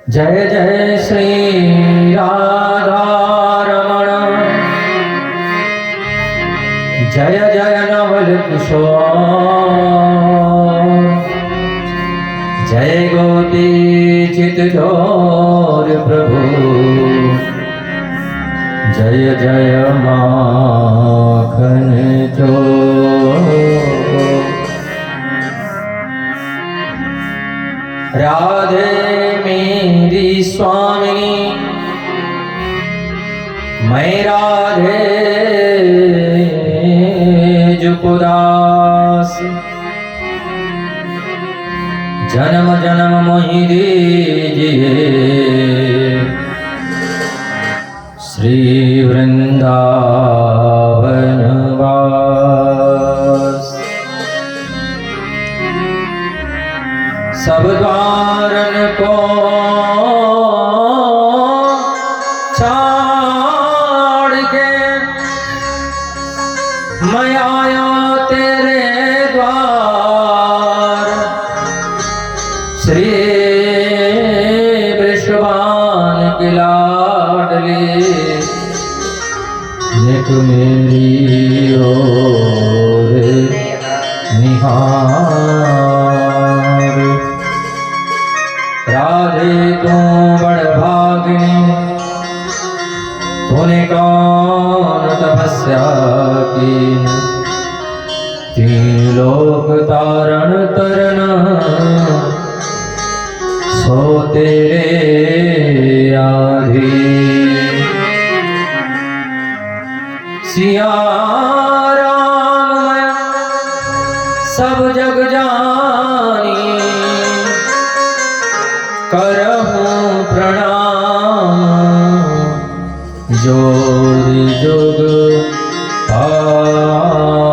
जय जय श्री राधा रमण, जय जय नवल किशोर, जय गोपी चित चोर प्रभु, जय जय माखन चोर। राधे मेरी स्वामिनी, मैं राधे जुपुदास, जन्म जन्म मोहि दीजिए श्री वृंदावन वास। सब द्वारन को छाड़ के मैं आया तेरे द्वार, श्री वृषभान की लाडली निक मेरी ओर निहार। राधे तू बड़ भागिनी, तूने कौन तपस्या की, तीन लोक तारण तरन सो तेरे आधीन। सिया राम मैं सब जग जानी, करहूं प्रणाम जोरि जुग पानी,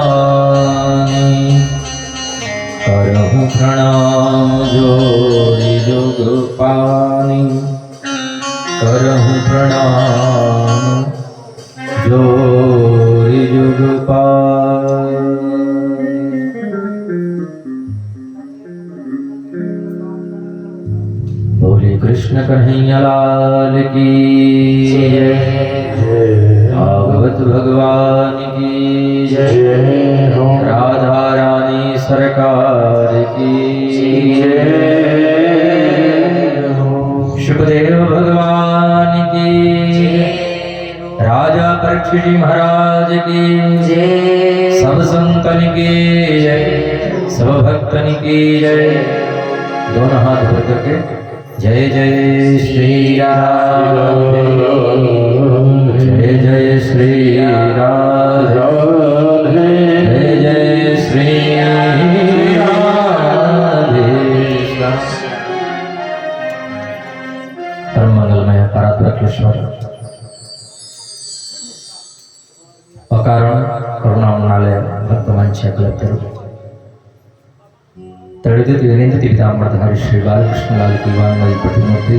करहूं प्रणाम जोरि जुग पानी, करहूं प्रणाम जोरि जुग पानी। बोले कृष्ण कन्हैया लाल की जय, भागवत भगवान की जय, राधा रानी सरकार की जय, सुखदेव भगवान की जय, राजा परीक्षित जी महाराज की जय, सब संतन की जय, सब भक्तन की जय। दोनों हाथ ऊपर करके जय जय श्री राधे, जय जय श्री राधे, जय जय श्री राधे। परम मंगलमय परात्पर ईश्वर अकारण करुणामनालय भक्तवांछा कलत्तरू तड़ित विनिंदित पितामहधारी श्री बालकृष्ण लाल की वानमयी प्रतिमूर्ति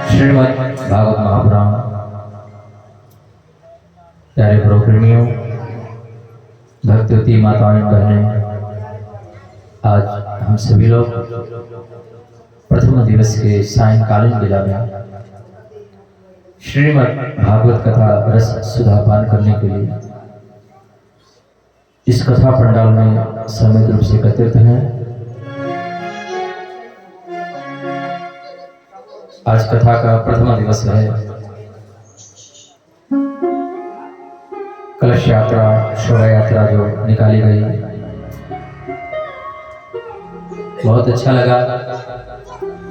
श्रीमद् भागवत महापुराण। प्यारे प्रोप्रेमियों, भक्तिवती माताएं बहनें, आज हम सभी लोग प्रथम दिवस के सायंकालीन बेला में श्रीमद् भागवत कथा रस सुधा पान करने के लिए इस कथा पंडाल में समित रूप से एकत्रित हैं। आज कथा का प्रथम दिवस है। कलश यात्रा, शोभा यात्रा जो निकाली गई, बहुत अच्छा लगा,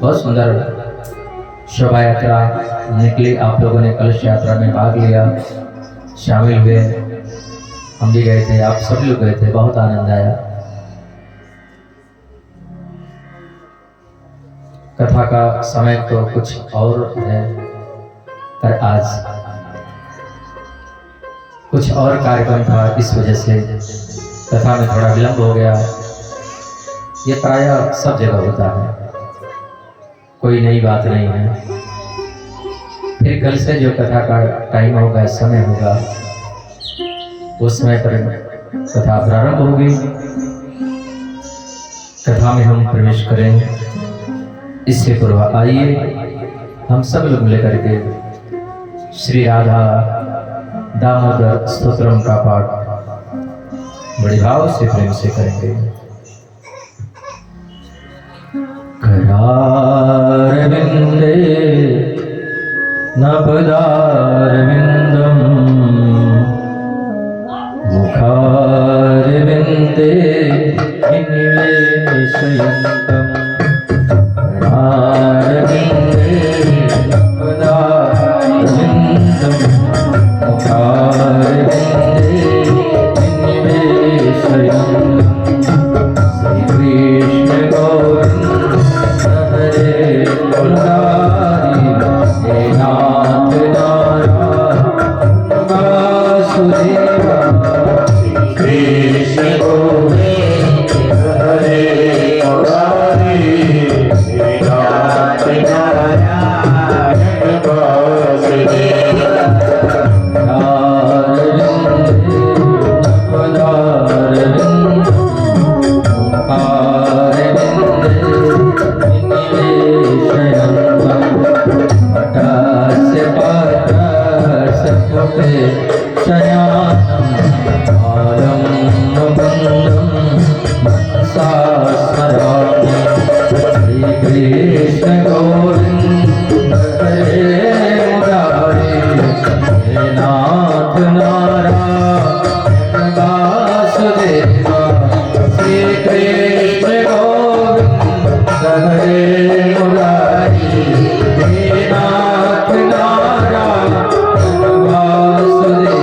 बहुत सुंदर शोभा यात्रा निकली। आप लोगों ने कलश यात्रा में भाग लिया, शामिल हुए, हम भी गए थे, आप सभी लोग गए थे, बहुत आनंद आया। कथा का समय तो कुछ और है, पर आज कुछ और कार्यक्रम था, इस वजह से कथा में थोड़ा विलंब हो गया। ये प्रायः सब जगह होता है, कोई नई बात नहीं है। फिर कल से जो कथा का टाइम होगा, समय होगा, उस समय पर कथा प्रारंभ होगी। कथा में हम प्रवेश करें। इससे पूर्व आइए हम सब लोग मिलकर के श्री राधा दामोदर स्तोत्रम का पाठ बड़े भाव से प्रेम से करेंगे। करारविंदे नपदारविंदम मुखारविंदे निवेशयन्तम् करारविंदे नपदारविंदम मुखारविंदे निवेशयन्तम् श्री कृष्ण गोविंद हरे मुरारी हे नाथ नारायण वासुदेवा कृष्ण गोविंद हरे मुरारी हे नाथ नारायण वासुदेवा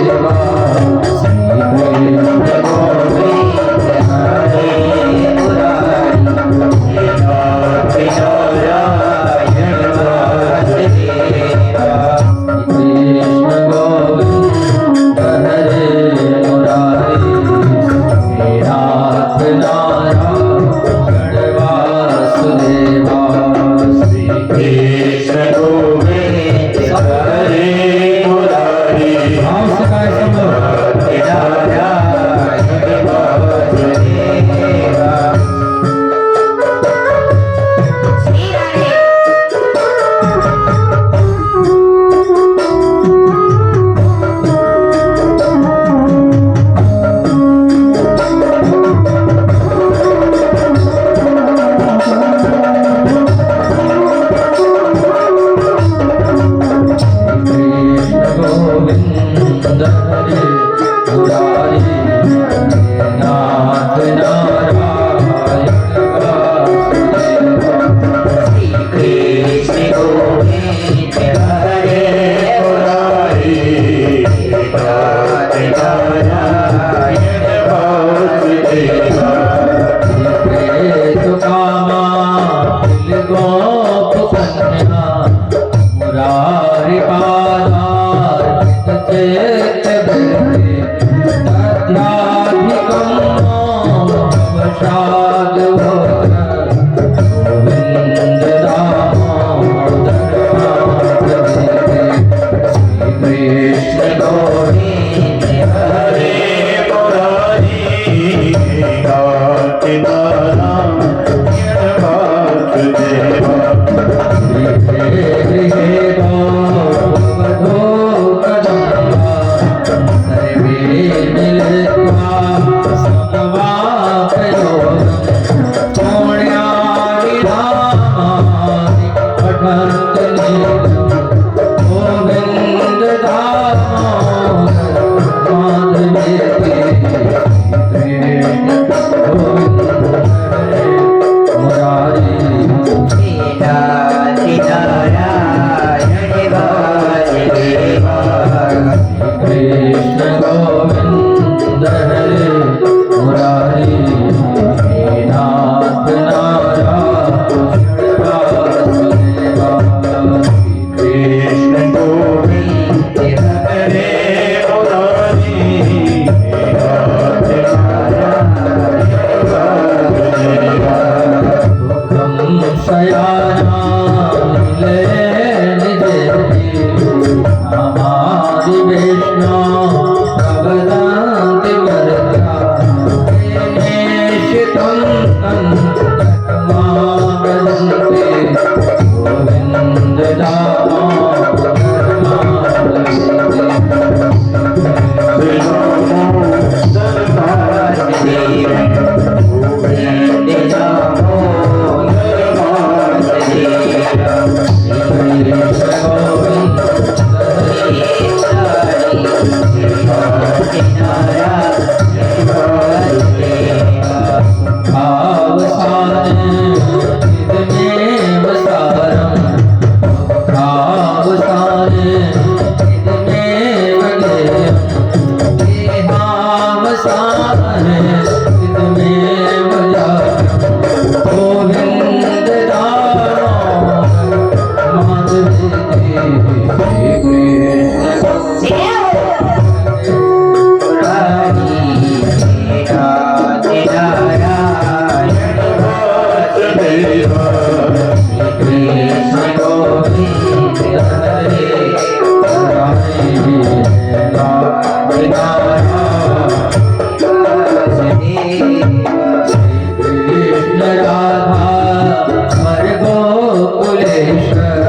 हर गोकुलेश्वर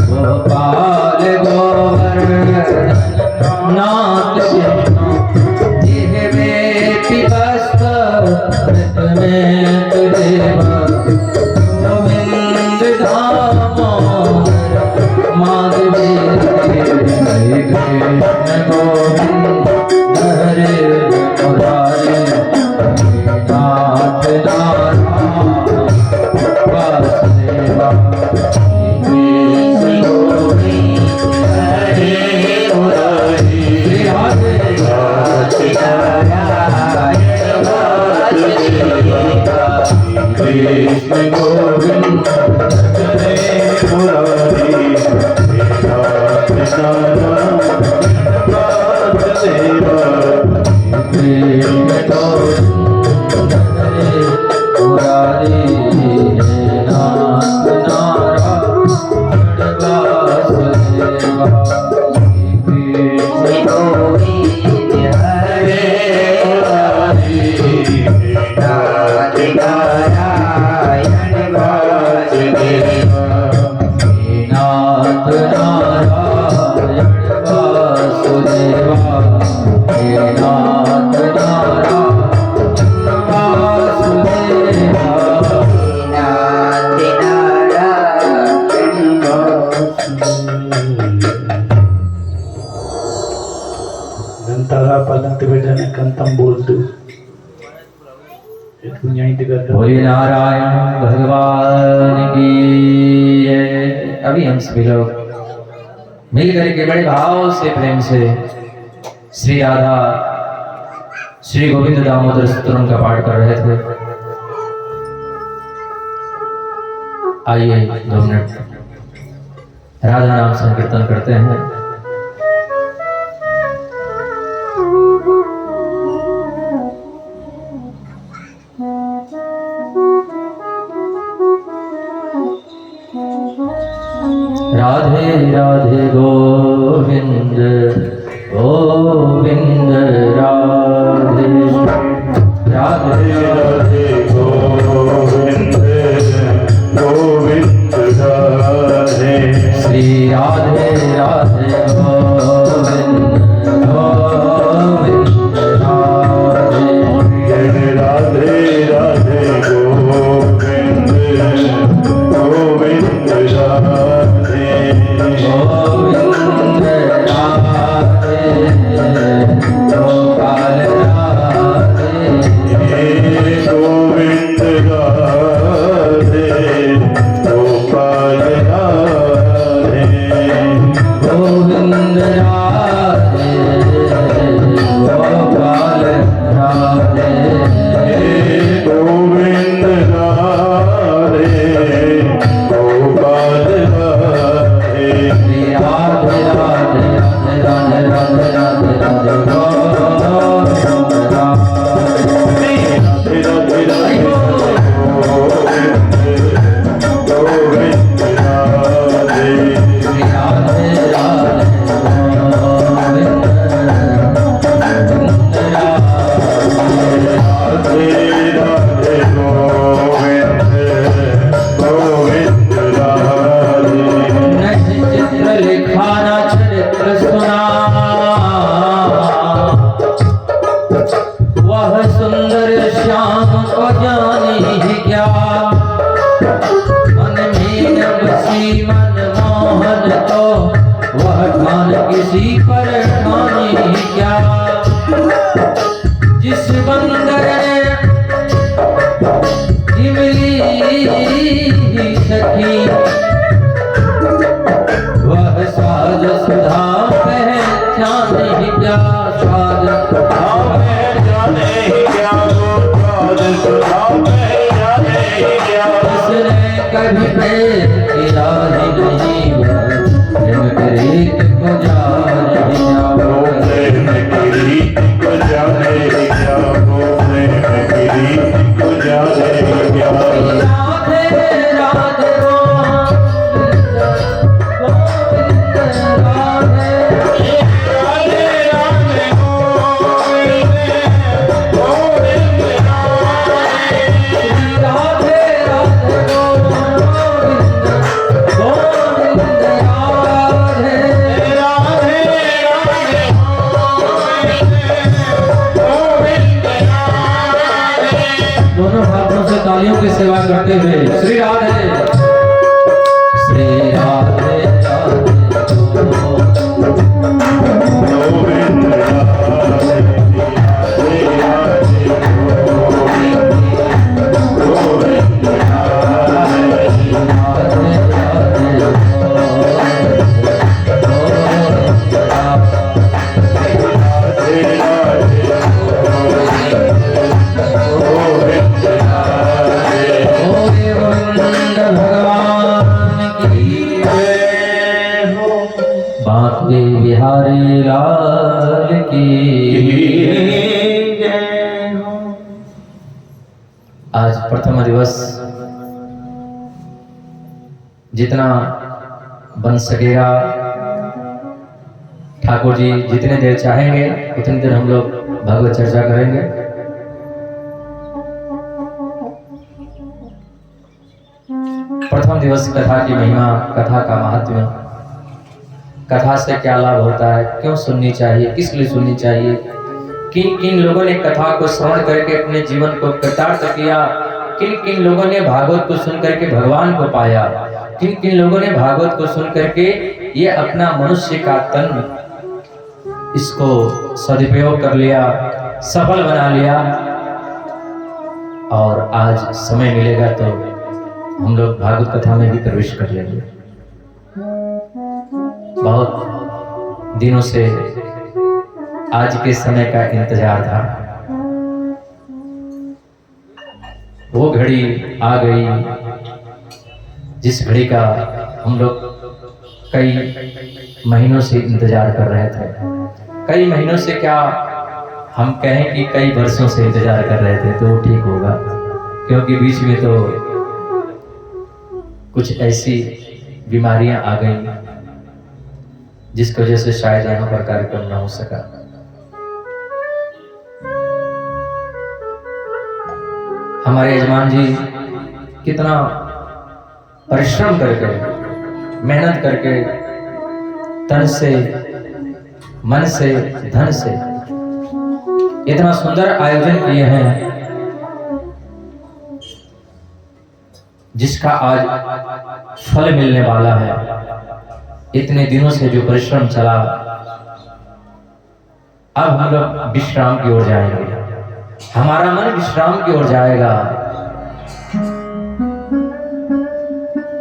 गोपाल गोवर्धन नाथ कृष्ण जिह्वे पिबस्त में तुदेव गोविंद दामोदर माधवी हरे कृष्ण गोविंद हरे मुरारी नाथ नारायण वासुदेवा कृष्ण गोविंद हरे मुरारी राधे राधे नारायण वासुदेवा कृष्ण गोविंद हरे मुरारी कृष्ण बोले नारायण भगवान की जय। अभी हम सभी लोग मिलकर के बड़े भाव से प्रेम से श्री राधा श्री गोविंद दामोदर स्तोत्रम का पाठ कर रहे थे। आइए 2 मिनट राधा नाम संकीर्तन करते हैं। राधे राधे गोविंद गोविंद राधे राधे राधे गोविंद गोविंद राधे श्री राधे राधे गोविंद गोविंद राधे राधे राधे गोविंद गोविंद राधे गोविंद राधे गोपाल राधे गोविंद राधे गोपाल राधे गोविंद राधे गोपाल राधे गोविंद राधे गोपाल राधे राधे राधे राधे राधे राधे राधे किसी पर ठानी क्या जिस बंदर ने इमली सखी वह साज सुधा पहचाने क्या साज पहचाने क्या सुधा पहचाने क्या उसने कभी प्रेम किया ही नहीं प्रेम प्रीत को जाने जाओ प्रेम प्रीत को जाने जाओ प्रेम प्रीत को जाने जाओ राधे राधे गोविंद गोविंद राधे राधे राधे गोविंद गोविंद राधे राधे राधे गोविंद बांके बिहारी लाल की जय हो। आज प्रथम दिवस जितना बन सकेगा, ठाकुर जी जितने देर चाहेंगे उतनी देर हम लोग भगवत चर्चा करेंगे। प्रथम दिवस कथा की महिमा, कथा का महात्म्य, कथा से क्या लाभ होता है, क्यों सुननी चाहिए, किस लिए सुननी चाहिए, किन किन लोगों ने कथा को श्रवण करके अपने जीवन को कृतार्थ किया, किन किन लोगों ने भागवत को सुन करके भगवान को पाया, किन किन लोगों ने भागवत को सुन करके ये अपना मनुष्य का तन इसको सदुपयोग कर लिया, सफल बना लिया। और आज समय मिलेगा तो हम लोग भागवत कथा में भी प्रवेश कर लेंगे। बहुत दिनों से आज के समय का इंतजार था, वो घड़ी आ गई जिस घड़ी का हम लोग कई महीनों से इंतजार कर रहे थे। कई महीनों से क्या हम कहें कि कई वर्षों से इंतजार कर रहे थे तो ठीक होगा, क्योंकि बीच में तो कुछ ऐसी बीमारियां आ गई जिसकी वजह से शायद यहाँ पर कार्यक्रम न हो सका। हमारे यजमान जी कितना परिश्रम करके, मेहनत करके, तन से, मन से, धन से इतना सुंदर आयोजन किए हैं जिसका आज फल मिलने वाला है। इतने दिनों से जो परिश्रम चला, अब हम लोग विश्राम की ओर जाएंगे, हमारा मन विश्राम की ओर जाएगा।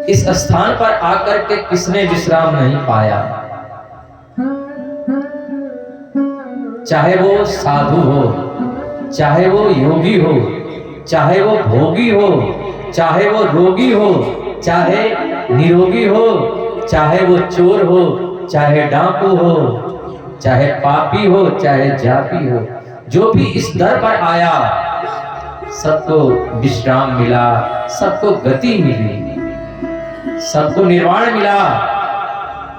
इस स्थान पर आकर के किसने विश्राम नहीं पाया, चाहे वो साधु हो, चाहे वो योगी हो, चाहे वो भोगी हो, चाहे वो रोगी हो, चाहे निरोगी हो, चाहे वो चोर हो, चाहे डाकू हो, चाहे पापी हो, चाहे जापी हो, जो भी इस दर पर आया सबको विश्राम मिला, सबको गति मिली, सबको निर्वाण मिला।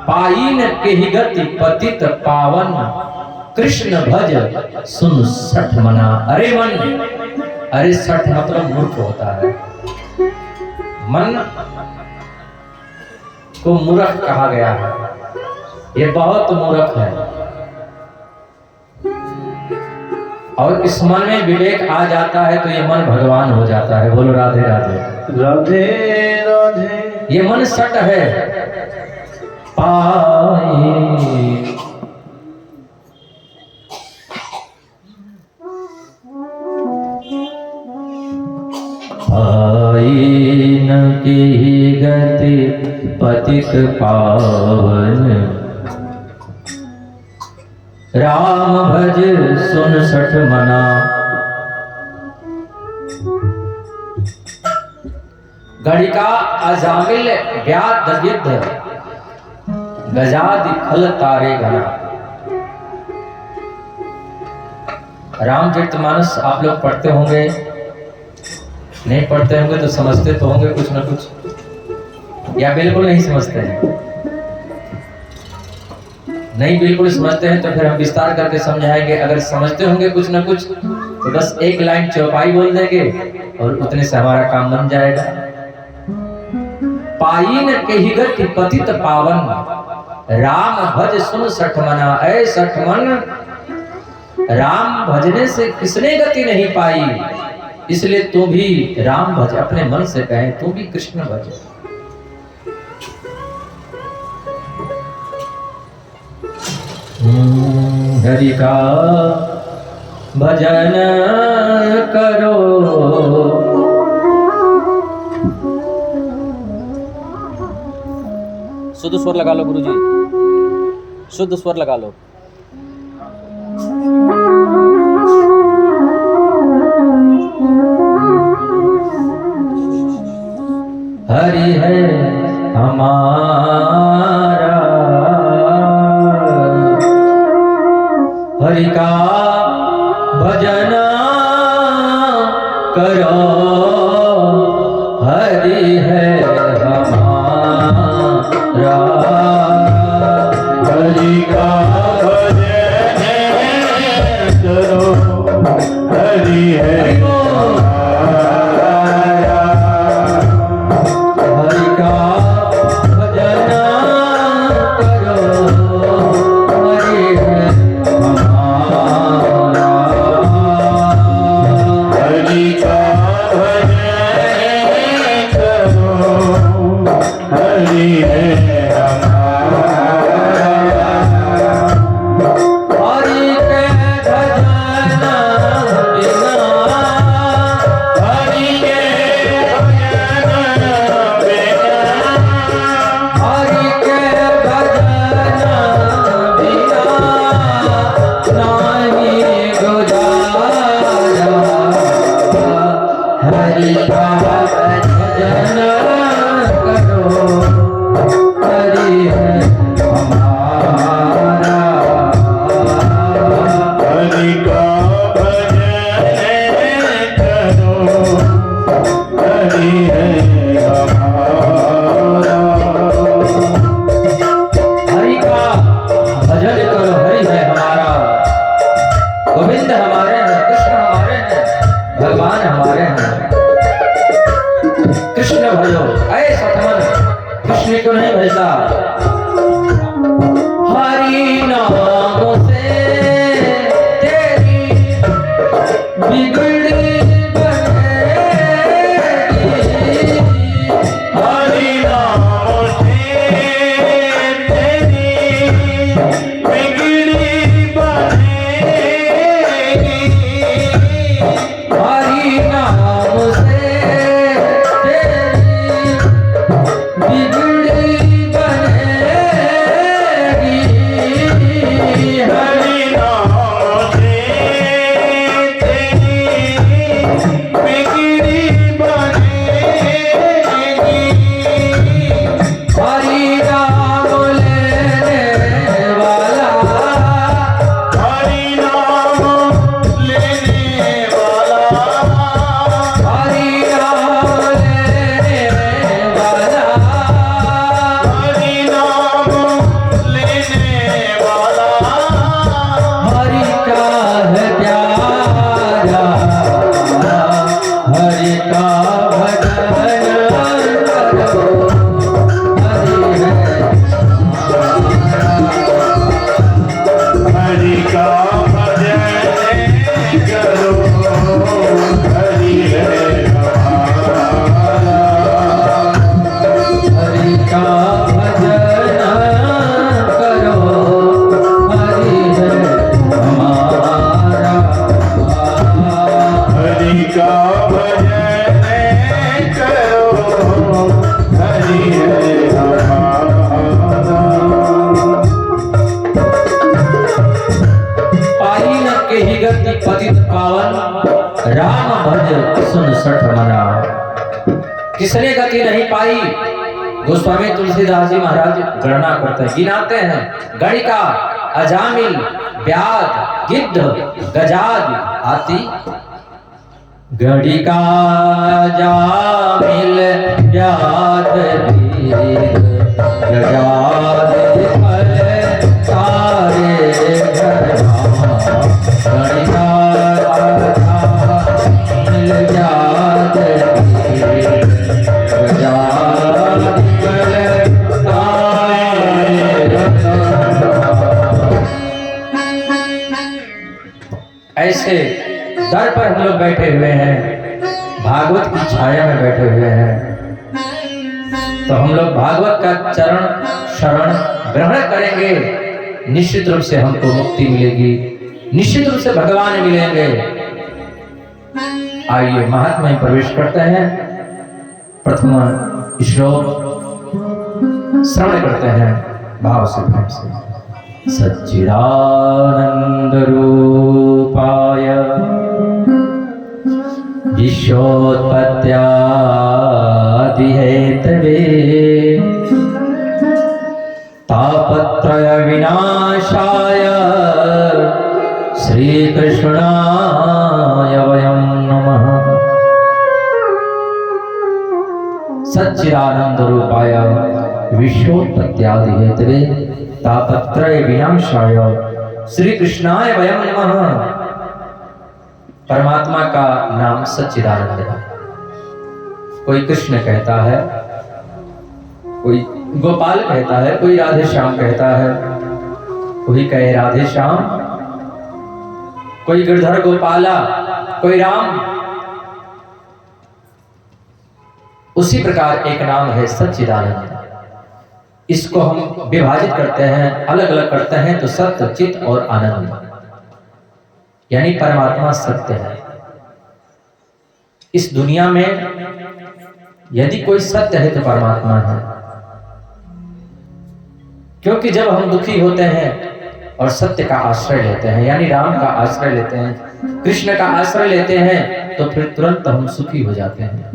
पाइन के ही गति पतित पावन, कृष्ण भज सुन सठ मना। अरे मन, अरे सठ मतलब मूर्ख होता है, मन को मूर्ख कहा गया है, ये बहुत मूर्ख है। और इस मन में विवेक आ जाता है तो ये मन भगवान हो जाता है। बोलो राधे राधे राधे राधे। ये मन सट है, पाए आईन की गति पतित पावन, राम भज सुन सठ मना। गणिका अजामिल व्याध दगिद्ध, गजादि खल तारे घना। रामचरितमानस आप लोग पढ़ते होंगे, नहीं पढ़ते होंगे तो समझते तो होंगे कुछ ना कुछ, या बिल्कुल नहीं समझते हैं। नहीं बिल्कुल समझते हैं तो फिर हम विस्तार करके समझाएंगे। अगर समझते होंगे कुछ ना कुछ तो बस एक लाइन चौपाई बोल देंगे और उतने से हमारा काम बन जाएगा। पाइन के ही गति पतित पावन, राम भज सुन सठ मना। ऐ सठ मन, राम भजने से किसने गति नहीं पाई, इसलिए तू भी राम भज। अपने मन से कहे तू भी कृष्ण भज। हरि का भजन करो, शुद्ध स्वर लगा लो गुरुजी, शुद्ध स्वर लगा लो। हरि है हमारा हरि का भजन करो, हरि है हमारा। हरि का भजन करो, हरि है हमारा। हरि का भजन करो, हरि है हमारा। हरि का भजन करो, हरि है हमारा। हरि के भजन बिना, हरि के भजन बिना, हरि के भजन बिना नहीं गुजारा। हरि का भजन करो, हरि है हमारा। हरि का भजन करो, हरि है हमारा। हरि का भजन करो, हरि है हमारा। गोविंद हमारे हैं, कृष्ण हमारे हैं, भगवान हमारे हैं। कृष्ण भजो ऐ सतमन, कृष्ण क्यों नहीं भजता? हरि नाम से तेरी बिगड़ी बनेगी। हरि नाम से तेरी बिगड़ी बनेगी। हरि नाम से तेरी बिगड़ी बनेगी। हरि नाम से तेरी बिगड़ी बनेगी। हरि नाम लेने वाला, हरि नाम लेने वाला, हरि नाम लेने वाला, हरि नाम लेने वाला, हरि का है प्यारा। हरि का भजन करो, हरि है हरि का भजन करो, हरि है हमारा। हरि का भजन करो, हरि है हमारा। हरि का भजन करो, हरि है हमारा। पाई न केहि गति पतित पावन, राम भज सुन सठ मना। किसने गति नहीं पाई? गोस्वामी तुलसीदास जी महाराज गणना करते हैं, गिनाते हैं। गणिका, अजामिल, व्याध, गिद्ध, गजाद, हाथी। गणिका, अजामिल, व्याध, गिद्ध, गजाद, फल सारे घरमा। गणिका, अजामिल, व्याध, गिद्ध, गजाद, फल सारे घरमा। ऐसे दर पर हम लोग बैठे हुए हैं, भागवत की छाया में बैठे हुए हैं। तो हम लोग भागवत का चरण शरण ग्रहण करेंगे, निश्चित रूप से हमको मुक्ति मिलेगी, निश्चित रूप से भगवान मिलेंगे। आइए महात्मा में प्रवेश करते हैं। प्रथम श्लोक श्रवण करते हैं भाव से भाव से। सच्चिदानंद रूपाय विश्वोत्पत्त्यादिहेतवे तापत्रय विनाशाय श्रीकृष्णाय वयं नमः। सच्चिदानंदरूपाय विश्वोत्पत्त्यादिहेतवे तापत्रय विनाशाय श्रीकृष्णाय वयं नमः। परमात्मा का नाम सच्चिदानंद है। कोई कृष्ण कहता है, कोई गोपाल कहता है, कोई राधे श्याम कहता है, कोई कहे राधे श्याम, कोई गिरधर गोपाला, कोई राम। उसी प्रकार एक नाम है सच्चिदानंद। इसको हम विभाजित करते हैं, अलग अलग करते हैं तो सत्य, चित और आनंद, यानी परमात्मा सत्य है। इस दुनिया में यदि कोई सत्य है तो परमात्मा है। क्योंकि जब हम दुखी होते हैं और सत्य का आश्रय लेते हैं, यानी राम का आश्रय लेते हैं, कृष्ण का आश्रय लेते हैं, तो फिर तुरंत हम सुखी हो जाते हैं।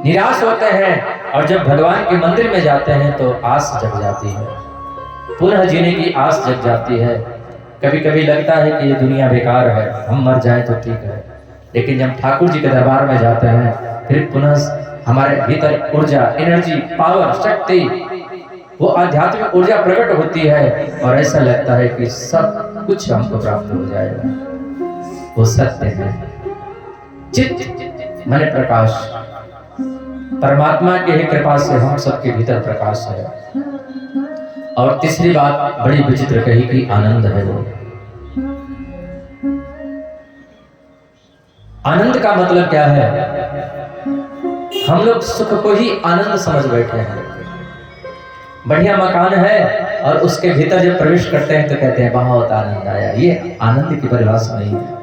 निराश होते हैं और जब भगवान के मंदिर में जाते हैं तो आस जग जाती है, पुनः जीने की आस जग जाती है। कभी कभी लगता है कि ये दुनिया बेकार है, हम मर जाएं तो ठीक है, लेकिन जब ठाकुर जी के दरबार में जाते हैं फिर पुनः हमारे भीतर ऊर्जा, एनर्जी, पावर, शक्ति, वो आध्यात्मिक ऊर्जा प्रकट होती है और ऐसा लगता है कि सब कुछ हमको प्राप्त हो जाएगा। वो सत्य है। चित्त माने प्रकाश, परमात्मा की ही कृपा से हम सबके भीतर प्रकाश है। और तीसरी बात बड़ी विचित्र कही कि आनंद है। वो आनंद का मतलब क्या है? हम लोग सुख को ही आनंद समझ बैठे हैं। बढ़िया मकान है और उसके भीतर जब प्रवेश करते हैं तो कहते हैं बहुत आनंद आया। ये आनंद की परिभाषा नहीं है।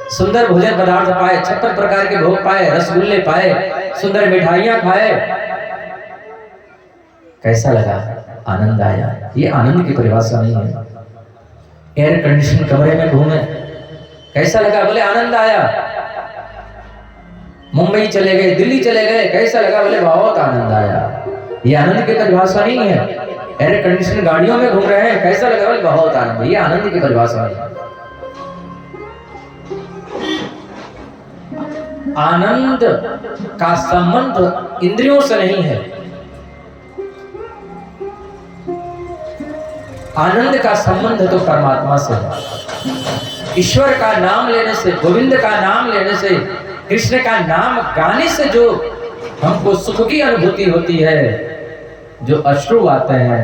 सुंदर भोजन पदार्थ पाए, 56 प्रकार के भोग पाए, रसगुल्ले पाए, सुंदर मिठाइयां खाए, कैसा लगा? आनंद आया। ये आनंद की परिभाषा नहीं है। एयर कंडीशन कमरे में घूमे, कैसा लगा? बोले आनंद आया। मुंबई चले गए, दिल्ली चले गए, कैसा लगा? बोले बहुत आनंद आया। ये आनंद की परिभाषा नहीं है। एयर कंडीशन गाड़ियों में घूम रहे हैं, कैसा लगा? बोले बहुत आनंद। ये आनंद की परिभाषा नहीं है। आनंद का संबंध इंद्रियों से नहीं है। आनंद का संबंध तो परमात्मा से है। ईश्वर का नाम लेने से, गोविंद का नाम लेने से, कृष्ण का नाम गाने से जो हमको सुख की अनुभूति होती है, जो अश्रु आते हैं,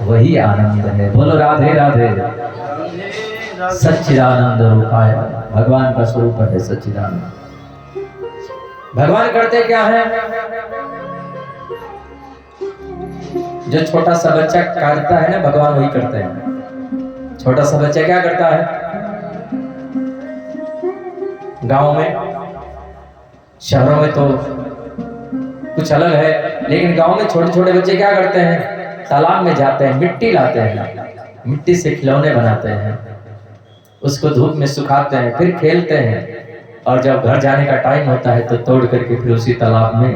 वही आनंद है। बोलो राधे राधे। सच्चिदानंद रूपाय, भगवान का स्वरूप है सच्चिदानंद। भगवान करते क्या है? जो छोटा सा बच्चा करता है ना, भगवान वही करते हैं। छोटा सा बच्चा क्या करता है? गांव में, शहरों में तो कुछ अलग है, लेकिन गांव में छोटे छोटे बच्चे क्या करते हैं? तालाब में जाते हैं, मिट्टी लाते हैं, मिट्टी से खिलौने बनाते हैं, उसको धूप में सुखाते हैं, फिर खेलते हैं, और जब घर जाने का टाइम होता है तो तोड़ करके फिर उसी तालाब में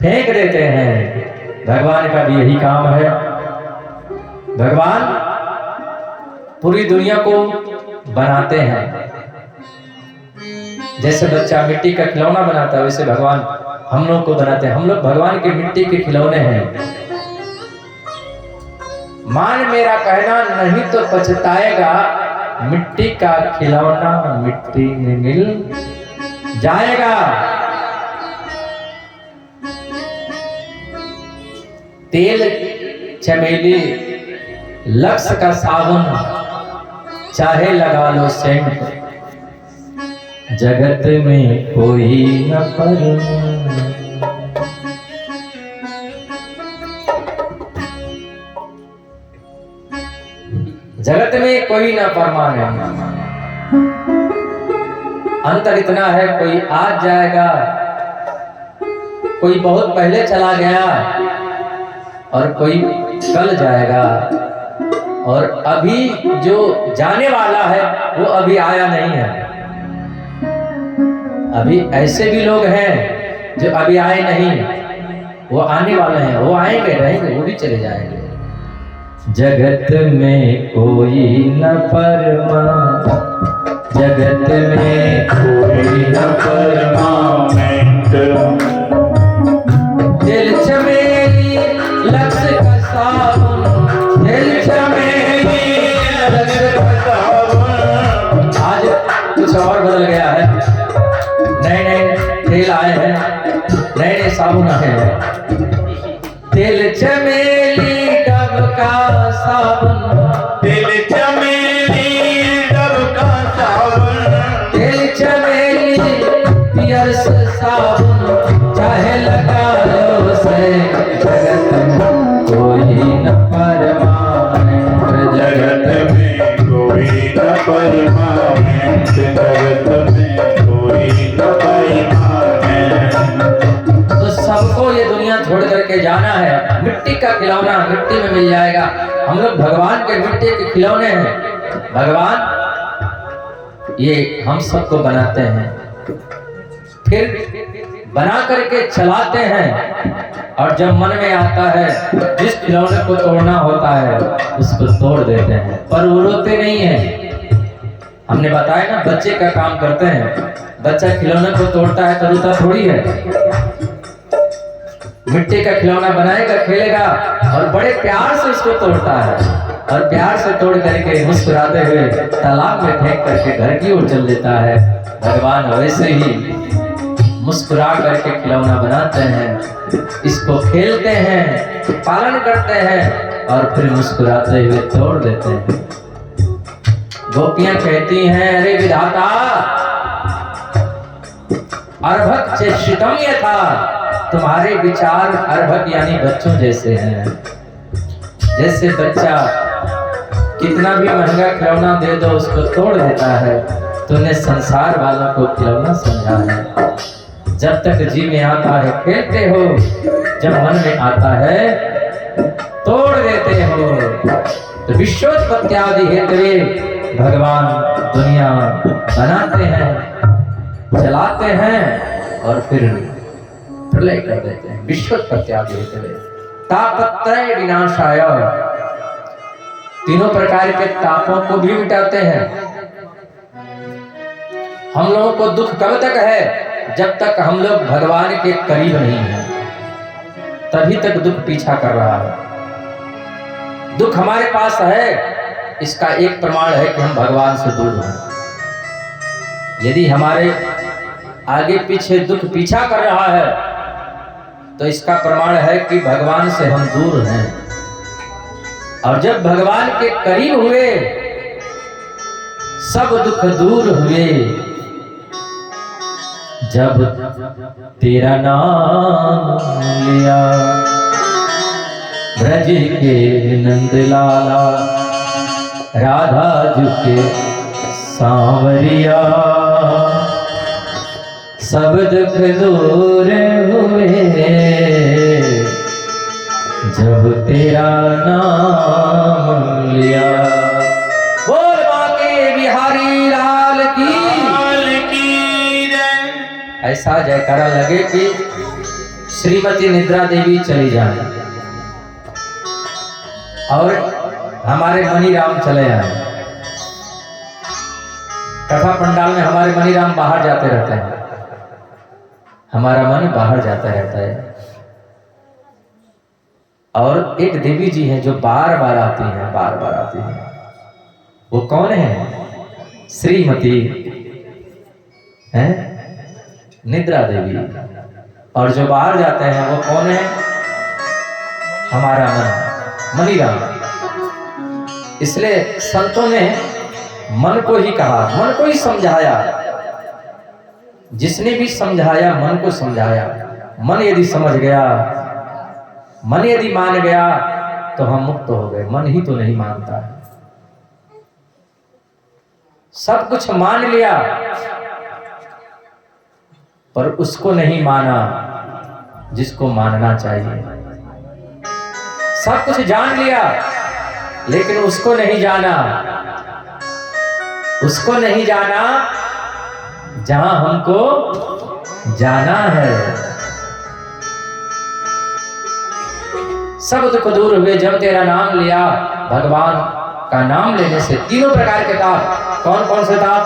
फेंक देते हैं। भगवान का भी यही काम है। भगवान पूरी दुनिया को बनाते हैं। जैसे बच्चा मिट्टी का खिलौना बनाता है, वैसे भगवान हम लोग को बनाते हैं। हम लोग भगवान के मिट्टी के खिलौने हैं। मान मेरा कहना नहीं तो पछताएगा, मिट्टी का खिलौना मिट्टी में मिल जाएगा। तेल चमेली लक्स का साबुन चाहे लगा लो सेंट, जगत में कोई न पर। जगत में कोई ना परमानेंट। अंतर इतना है, कोई आज जाएगा, कोई बहुत पहले चला गया, और कोई कल जाएगा, और अभी जो जाने वाला है वो अभी आया नहीं है। अभी ऐसे भी लोग हैं जो अभी आए नहीं, वो आने वाले हैं, वो आएंगे, रहेंगे, वो भी चले जाएंगे। जगत में कोई न परमा, जगत में कोई न परमानेंट, दिल चमेली लक्ष्य का साबुन, दिल चमेली लक्ष्य का सावन। आज कुछ और बदल गया है, नए नए तेल आए हैं, नए नए साबुन आए हैं। दिल चमेली डब का साबुन, दिल चमेली डब का सावन, दिल चमेली पियर्स साबुन, चाहे लगा लो से। जगत में कोई न परमानेंट, जगत में कोई न परमानेंट, जगत में कोई न परमानेंट। तो सबको ये दुनिया छोड़ करके जाना है। मिट्टी का खिलौना मिट्टी में मिल जाएगा। हम लोग भगवान के मिट्टी के खिलौने हैं। भगवान ये हम सबको बनाते हैं, फिर बना करके चलाते हैं, और जब मन में आता है जिस खिलौने को तोड़ना होता है उसको तोड़ देते हैं, पर वो रोते नहीं है। हमने बताया ना, बच्चे का काम करते हैं। बच्चा खिलौने को तोड़ता है तो रोता थोड़ी है। मिट्टी का खिलौना बनाएगा, खेलेगा, और बड़े प्यार से उसको तोड़ता है, और प्यार से तोड़ करके मुस्कुराते हुए तालाब में फेंक करके घर की ओर चल देता है। भगवान वैसे ही मुस्कुरा करके खिलौना बनाते हैं, इसको खेलते हैं, पालन करते हैं, और फिर मुस्कुराते हुए तोड़ देते हैं। गोपियां कहती हैं, अरे विधाता, अर्भक चेष्टितम यथा, तुम्हारे विचार अर्भक यानी बच्चों जैसे हैं। जैसे बच्चा कितना भी महंगा खिलौना दे दो उसको तोड़ देता है, तूने संसार वालों को खिलौना समझा है। जब तक जी में आता है खेलते हो, जब मन में आता है तोड़ देते हो। तो विश्वोत्पत्त्यादि हेतवे भगवान दुनिया बनाते हैं, चलाते हैं, और फिर प्रलय कर देते हैं। विश्वोत्पत्त्यादि हेतवे तापत्रय विनाशाय, तीनों प्रकार के तापों को भी मिटाते हैं। हम लोगों को दुख कब तक है? जब तक हम लोग भगवान के करीब नहीं हैं, तभी तक दुख पीछा कर रहा है। दुख हमारे पास है, इसका एक प्रमाण है कि हम भगवान से दूर हैं। यदि हमारे आगे पीछे दुख पीछा कर रहा है, तो इसका प्रमाण है कि भगवान से हम दूर हैं। और जब भगवान के करीब हुए, सब दुख दूर हुए। जब तेरा नाम लिया, ब्रज के नंद लाला, राधा झुके सांवरिया, सब दुख दूर हुए। जब तेरा नाम लिया। बोल बाके बिहारी लाल की। ऐसा जयकारा लगे कि श्रीमती निद्रा देवी चली जाए और हमारे मनीराम चले आए। कथा पंडाल में हमारे मनीराम बाहर जाते रहते हैं, हमारा मन बाहर जाता रहता है। और एक देवी जी हैं जो बार बार आती हैं, बार बार आती हैं। वो कौन है? श्रीमती है निद्रा देवी। और जो बाहर जाते हैं वो कौन है? हमारा मन, मनीराम। इसलिए संतों ने मन को ही कहा, मन को ही समझाया। जिसने भी समझाया मन को समझाया। मन यदि समझ गया, मन यदि मान गया तो हम मुक्त हो गए। मन ही तो नहीं मानता है। सब कुछ मान लिया पर उसको नहीं माना जिसको मानना चाहिए। सब कुछ जान लिया लेकिन उसको नहीं जाना, उसको नहीं जाना जहां हमको जाना है। सब दुख दूर हुए जब तेरा नाम लिया। भगवान का नाम लेने से तीनों प्रकार के ताप। कौन कौन से ताप?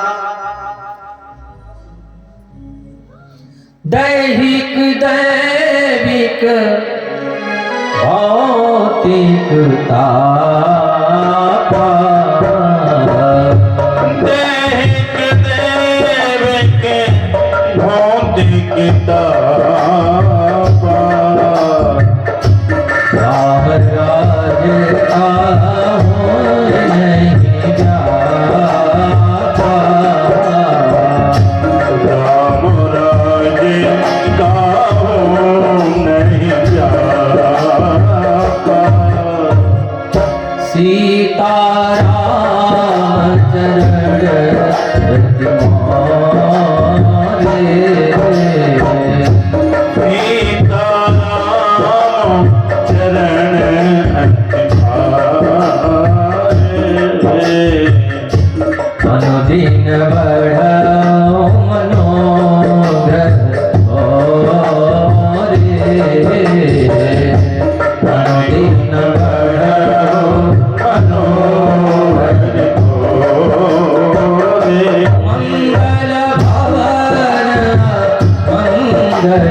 दैहिक, दैविक, भौतिक ताप। दैहिक, दैविक, भौतिक ताप। राम राज आहो नहीं जाता। राम राज गाओ नहीं जाता। सीताराम चरण रति मारे। सीताराम चरण अनुदिन बढ़ाओ मनोरथ रे। अनुदिन बढ़ाओ मनोरथ मंगल भवन मंगल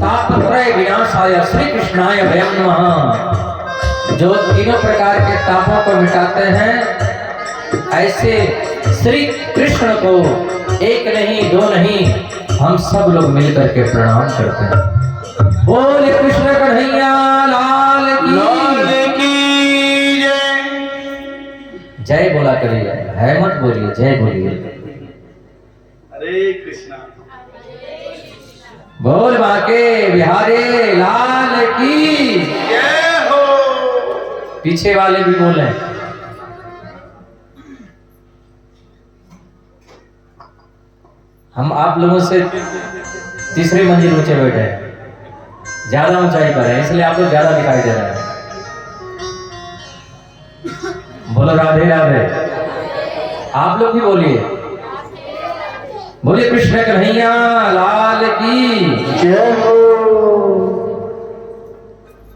तापत्रय विनाशाय श्री कृष्णाय वयं नमः। जो तीनों प्रकार के तापों को मिटाते हैं, ऐसे श्री कृष्ण को एक नहीं दो नहीं हम सब लोग मिलकर के प्रणाम करते हैं। बोले कृष्ण कन्हैया लाल की जय बोला करिए, है मत बोलिए, जय बोलिए। हरे कृष्णा। बोल बाके बिहारी लाल की जय हो। पीछे वाले भी बोले। हम आप लोगों से तीसरी मंजिल ऊंचे बैठे हैं, ज्यादा ऊंचाई पर है, इसलिए आप लोग ज्यादा दिखाई दे रहे हैं। बोलो राधे राधे। आप लोग भी बोलिए, बोलिए कृष्ण कन्हैया लाल की जय हो।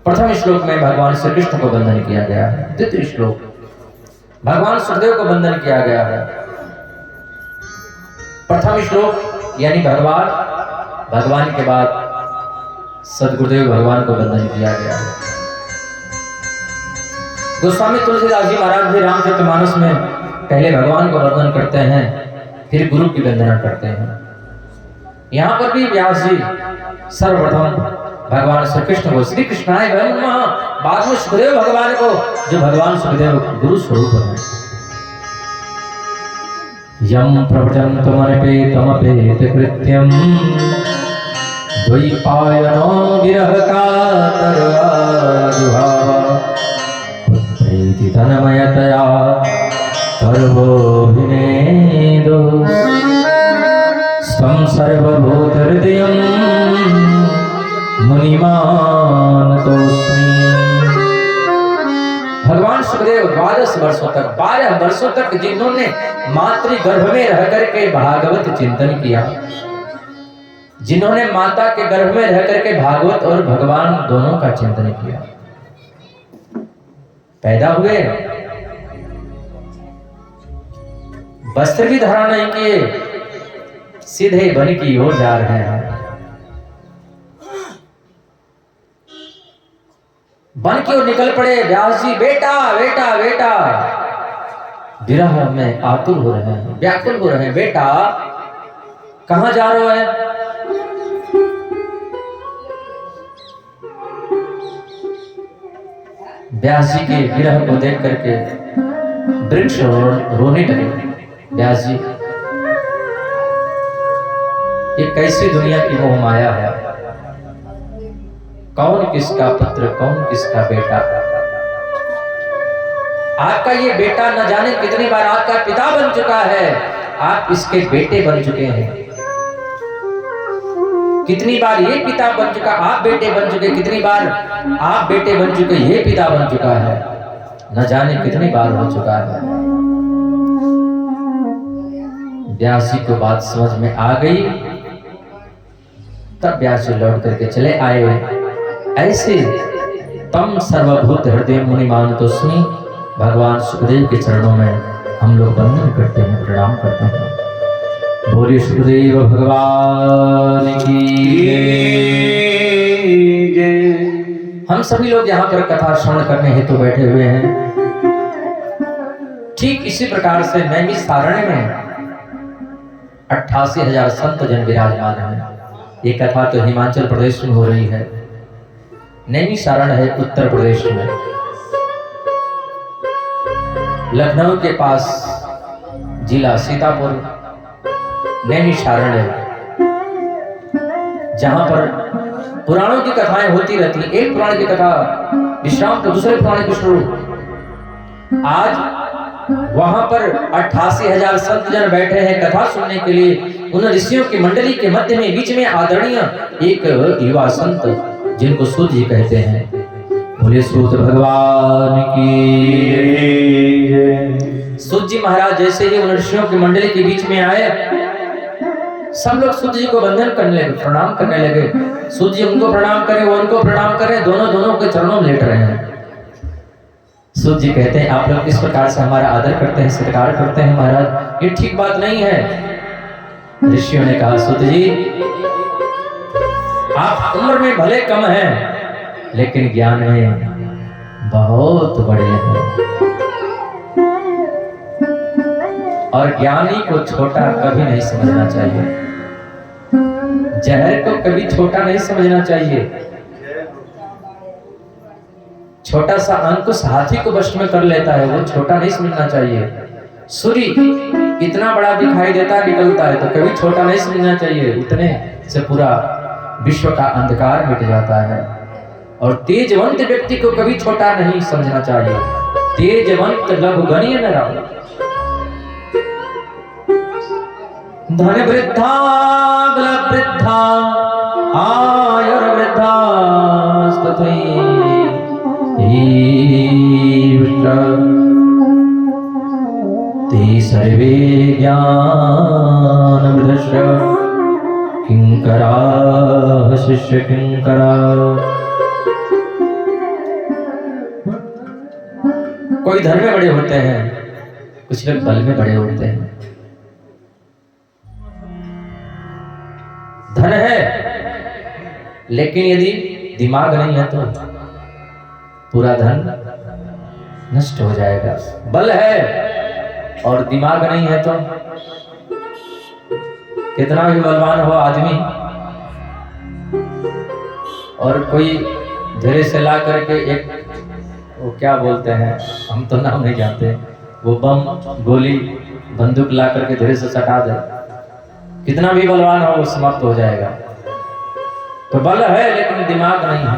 प्रथम श्लोक में भगवान श्री कृष्ण को वंदन किया गया है। द्वितीय श्लोक भगवान सुखदेव को वंदन किया गया है। प्रथम श्लोक यानी भगवान के बाद सदगुरुदेव भगवान को वंदन किया गया है। गोस्वामी तुलसीदास जी महाराज भी रामचरितमानस में पहले भगवान को वंदन करते हैं, फिर गुरु की वंदना करते हैं। यहाँ पर भी व्यास जी सर्वप्रथम भगवान श्री कृष्ण को श्री कृष्णाय वयं नमः, बाद में सुखदेव भगवान को, जो भगवान सुखदेव गुरु स्वरूप है। यम प्रवचन्तमनपेतमपेत कृत्यं द्वैपायनो विरह कातराजुहाव पुत्रैति तन्मयतया सर्वोऽभिनेदो स्तं सर्वभूतहृदयं मुनिमानतोऽस्मि। भगवान सुखदेव 12 वर्षों तक 12 वर्षों तक जिन्होंने मातृ गर्भ में रह करके भागवत चिंतन किया, जिन्होंने माता के गर्भ में रह करके भागवत और भगवान दोनों का चिंतन किया, पैदा हुए, वस्त्र भी धारण नहीं किए, सीधे वन की ओर जा रहे हैं। वन की ओर निकल पड़े व्यास जी। बेटा बेटा बेटा, विरह में आतुर हो रहे हैं, व्याकुल हो रहे हैं। बेटा कहां जा रहे हैं? व्यास जी के विरह को देख करके वृक्ष रोने लगे। व्यास जी, ये कैसी दुनिया की मोह माया है। कौन किसका पुत्र, कौन किसका बेटा। आपका ये बेटा न जाने कितनी बार आपका पिता बन चुका है, आप इसके बेटे बन चुके हैं। कितनी बार ये पिता बन चुका, आप बेटे बन चुके, कितनी बार आप बेटे बन चुके, ये पिता बन चुका है, न जाने कितनी बार हो चुका है। व्यास जी को बात समझ में आ गई, तब व्यास जी लौट करके चले आए। ऐसे तम सर्वभूत हृदय मुनि मानतोस्मि, भगवान सुखदेव के चरणों में हम लोग वंदन करते हैं, प्रणाम करते हैं। बोलिए सुखदेव भगवान की जय। हम सभी लोग यहाँ पर कथा श्रवण करने हेतु बैठे हुए हैं। ठीक इसी प्रकार से नैमिषारण्य में 88,000 संत जन विराजमान हैं। ये कथा तो हिमाचल प्रदेश में हो रही है, नैमिषारण्य है उत्तर प्रदेश में, लखनऊ के पास जिला सीतापुर नैमिषारण्य, जहां पर पुराणों की कथाएं होती रहती हैं। एक पुराण की कथा विश्राम तो दूसरे पुराण की शुरू। आज वहां पर 88,000 संत जन बैठे हैं कथा सुनने के लिए। उन ऋषियों की मंडली के मध्य में बीच में आदरणीय एक युवा संत जिनको सूत जी कहते हैं। बोले सूत भगवान की। सूत जी महाराज जैसे ही उन ऋषियों की मंडली के बीच में आए, सब लोग सूत जी को वंदन करने लगे, प्रणाम करने लगे। सूत जी उनको प्रणाम करें, वो उनको प्रणाम करें, दोनों के चरणों में लेट रहे हैं। सूत जी कहते हैं आप लोग किस प्रकार से हमारा आदर करते हैं, सत्कार करते हैं महाराज, ये ठीक बात नहीं है। ऋषियों ने कहा सूत जी आप उम्र में भले कम हैं, लेकिन ज्ञान में बहुत बड़े हैं, और ज्ञानी को छोटा कभी नहीं समझना चाहिए। जहर को कभी छोटा नहीं समझना चाहिए। छोटा सा अंकुश हाथी को वश में कर लेता है, वो छोटा नहीं समझना चाहिए। सूर्य इतना बड़ा दिखाई देता है, निकलता है, तो कभी छोटा नहीं समझना चाहिए। उतने से पूरा विश्व का अंधकार मिट जाता है। और तेजवंत व्यक्ति को कभी छोटा नहीं समझना चाहिए। तेजवंत लघुगणीय न रहो। धन वृद्धा बल वृद्धा आयुर्वृद्धा ते सर्वे ज्ञानमृतस्य किंकरा शिष्य किंकरा। कोई धन में बड़े होते हैं, कुछ लोग बल में बड़े होते हैं। धन है, लेकिन यदि दिमाग नहीं है तो पूरा धन नष्ट हो जाएगा। बल है और दिमाग नहीं है तो कितना भी बलवान हो आदमी, और कोई धीरे से ला करके एक वो क्या बोलते हैं, हम तो नाम नहीं जानते, वो बम गोली बंदूक ला करके धीरे से सटा दे, कितना भी बलवान हो वो समाप्त हो जाएगा। तो बल है लेकिन दिमाग नहीं है।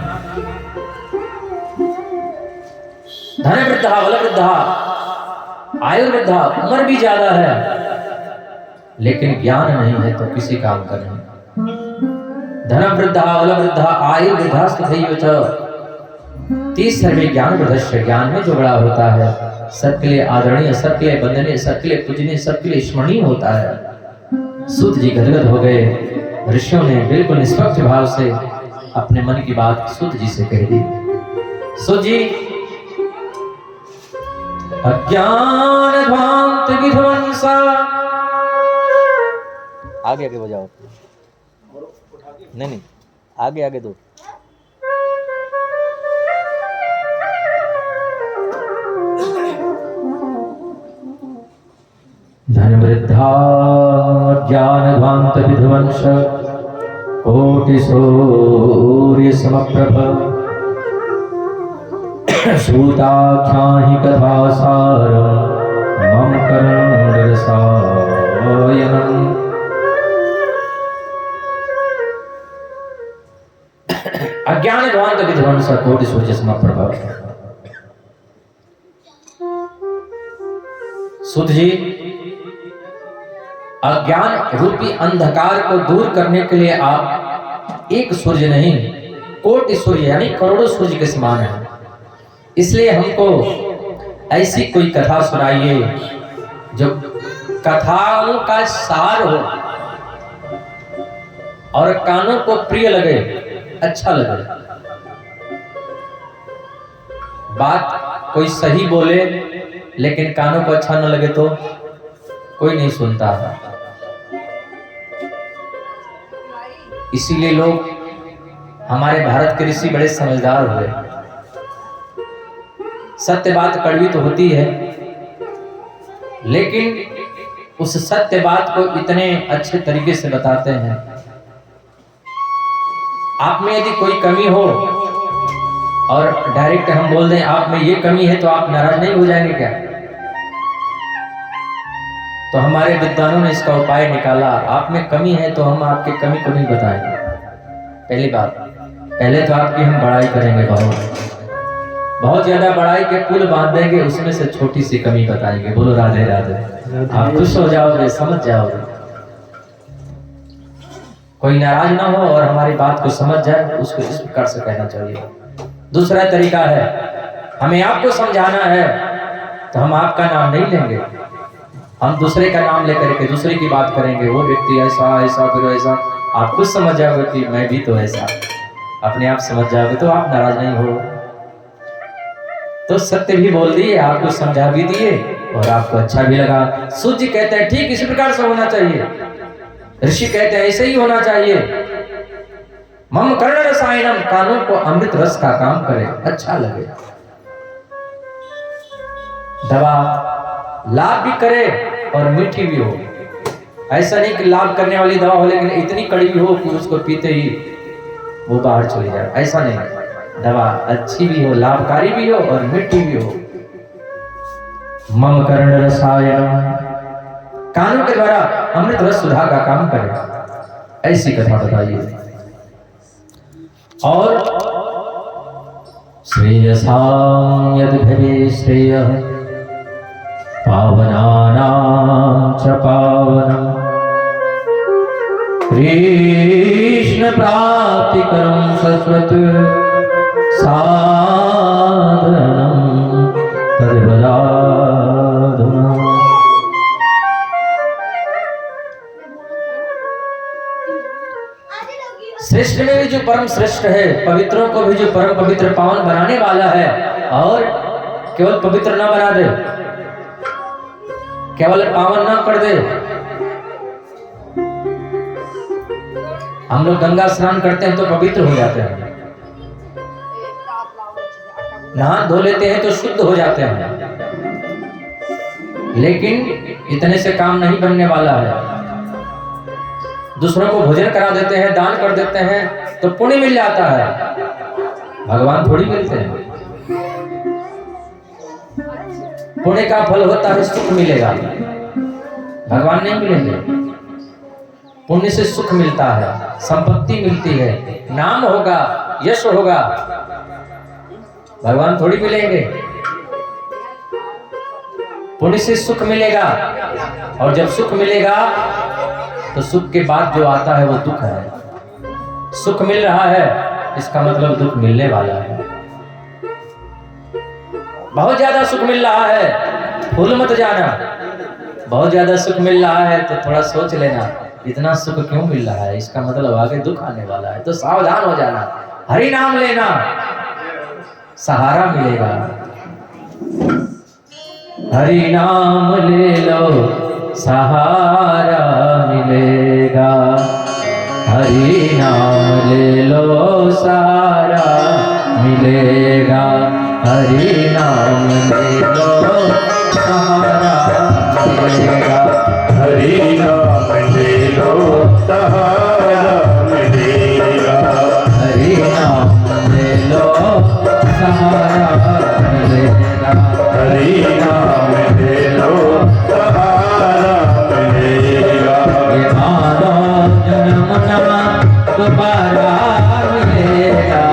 धन वृद्धा बल वृद्धा आयुर्वृद्धा, उम्र भी ज्यादा है लेकिन ज्ञान नहीं है तो किसी काम का नहीं। धन वृद्धा बल वृद्धा आयुर्वृद्धा तीस सर्वे ज्ञान वृद्धस्य, ज्ञान में जो बड़ा होता है सबके लिए आदरणीय, सबके लिए वंदनीय, सबके लिए पूजनीय, सबके लिए स्मरणीय होता है। सूत जी गदगद हो गए। ऋषियों ने बिल्कुल निष्पक्ष भाव से अपने मन की बात सूत जी से कह दी। सूत जी अज्ञान ध्वांत विध्वंसा, आगे आगे बजाओ, नहीं आगे आगे दो। धन वृद्धा ज्ञान ध्वांत विध्वंस कोटि सूर्य समप्रभ, सूताख्याहि कथा सार मम करुण रसायनम्। अज्ञान ध्वांत विध्वंस कोटि सूर्य सम प्रभव। सुध जी, अज्ञान रूपी अंधकार को दूर करने के लिए आप एक सूर्य नहीं, कोटि सूर्य यानी करोड़ों सूर्य के समान है। इसलिए हमको ऐसी कोई कथा सुनाइए जो कथाओं का सार हो और कानों को प्रिय लगे, अच्छा लगे। बात कोई सही बोले लेकिन कानों को अच्छा न लगे तो कोई नहीं सुनता। इसीलिए लोग, हमारे भारत के ऋषि बड़े समझदार हुए। सत्य बात कड़वी तो होती है, लेकिन उस सत्य बात को इतने अच्छे तरीके से बताते हैं। आप में यदि कोई कमी हो और डायरेक्ट हम बोल दें आप में ये कमी है, तो आप नाराज नहीं हो जाएंगे क्या? तो हमारे विद्वानों ने इसका उपाय निकाला। आप में कमी है तो हम आपकी कमी को नहीं बताएंगे। पहली बात, पहले तो आपकी हम बड़ाई करेंगे, बहुत ज्यादा बड़ाई के पुल बांध देंगे, उसमें से छोटी सी कमी बताएंगे। बोलो राधे राधे। आप खुश हो जाओगे, समझ जाओगे, कोई नाराज ना हो और हमारी बात को समझ जाए, उसको इस प्रकार से कहना चाहिए। दूसरा तरीका है, हमें आपको समझाना है तो हम आपका नाम नहीं लेंगे, हम दूसरे का नाम लेकर के दूसरे की बात करेंगे। वो व्यक्ति ऐसा ऐसा फिर ऐसा, आप खुद समझ जाओगे कि मैं भी तो ऐसा, अपने आप समझ जाओगे तो आप नाराज नहीं हो। तो सत्य भी बोल दिए, आपको समझा भी दिए और आपको अच्छा भी लगा। सूर्य जी कहते हैं ठीक इसी प्रकार से होना चाहिए, ऋषि कहते हैं ऐसे ही होना चाहिए। मम कर्ण रसायनम, कानों को अमृत रस का काम करे, अच्छा लगे। दवा लाभ भी करे और मीठी भी हो। ऐसा नहीं कि लाभ करने वाली दवा हो लेकिन इतनी कड़वी हो कि उसको पीते ही वो बाहर चली जाए, ऐसा नहीं। दवा अच्छी भी हो, लाभकारी भी हो और मीठी भी हो। मम कर्ण रसायनम, कानों के द्वारा अमृत रस सुधा का काम करे, ऐसी कथा बताइए। और श्रेयसां यदि भवे श्रेयः पावनानां च पावनम्, कृष्ण प्राप्तिकरं सत्वत् साधनं तद्वदाधुना। श्रेष्ठ में भी जो परम श्रेष्ठ है, पवित्रों को भी जो परम पवित्र पावन बनाने वाला है, और केवल पवित्र ना बना दे, केवल पावन ना कर दे। हम लोग गंगा स्नान करते हैं तो पवित्र हो जाते हैं, नहा धो लेते हैं तो शुद्ध हो जाते हैं, लेकिन इतने से काम नहीं बनने वाला है। दूसरों को भोजन करा देते हैं, दान कर देते हैं तो पुण्य मिल जाता है, भगवान थोड़ी मिलते हैं। पुण्य का फल होता है सुख मिलेगा, भगवान नहीं मिलेंगे। पुण्य से सुख मिलता है, संपत्ति मिलती है, नाम होगा, यश होगा, भगवान थोड़ी मिलेंगे। पुण्य से सुख मिलेगा, और जब सुख मिलेगा तो सुख के बाद जो आता है वो दुख है। सुख मिल रहा है इसका मतलब दुख मिलने वाला है। बहुत ज्यादा सुख मिल रहा है, भूल मत जाना। बहुत ज्यादा सुख मिल रहा है तो थोड़ा सोच लेना, इतना सुख क्यों मिल रहा है, इसका मतलब आगे दुख आने वाला है, तो सावधान हो जाना। हरि नाम लेना, सहारा मिलेगा। हरि नाम ले लो, सहारा मिलेगा। हरि नाम ले लो, सहारा मिलेगा। हरि नाम ले लो, सहारा मिलेगा। हरि नाम ले लो, सहारा मिलेगा। हरि नाम ले लो, सहारा मिलेगा। हरि नाम ले लो, सहारा मिलेगा। ये मानो जन्म न दोबारा मिलेगा।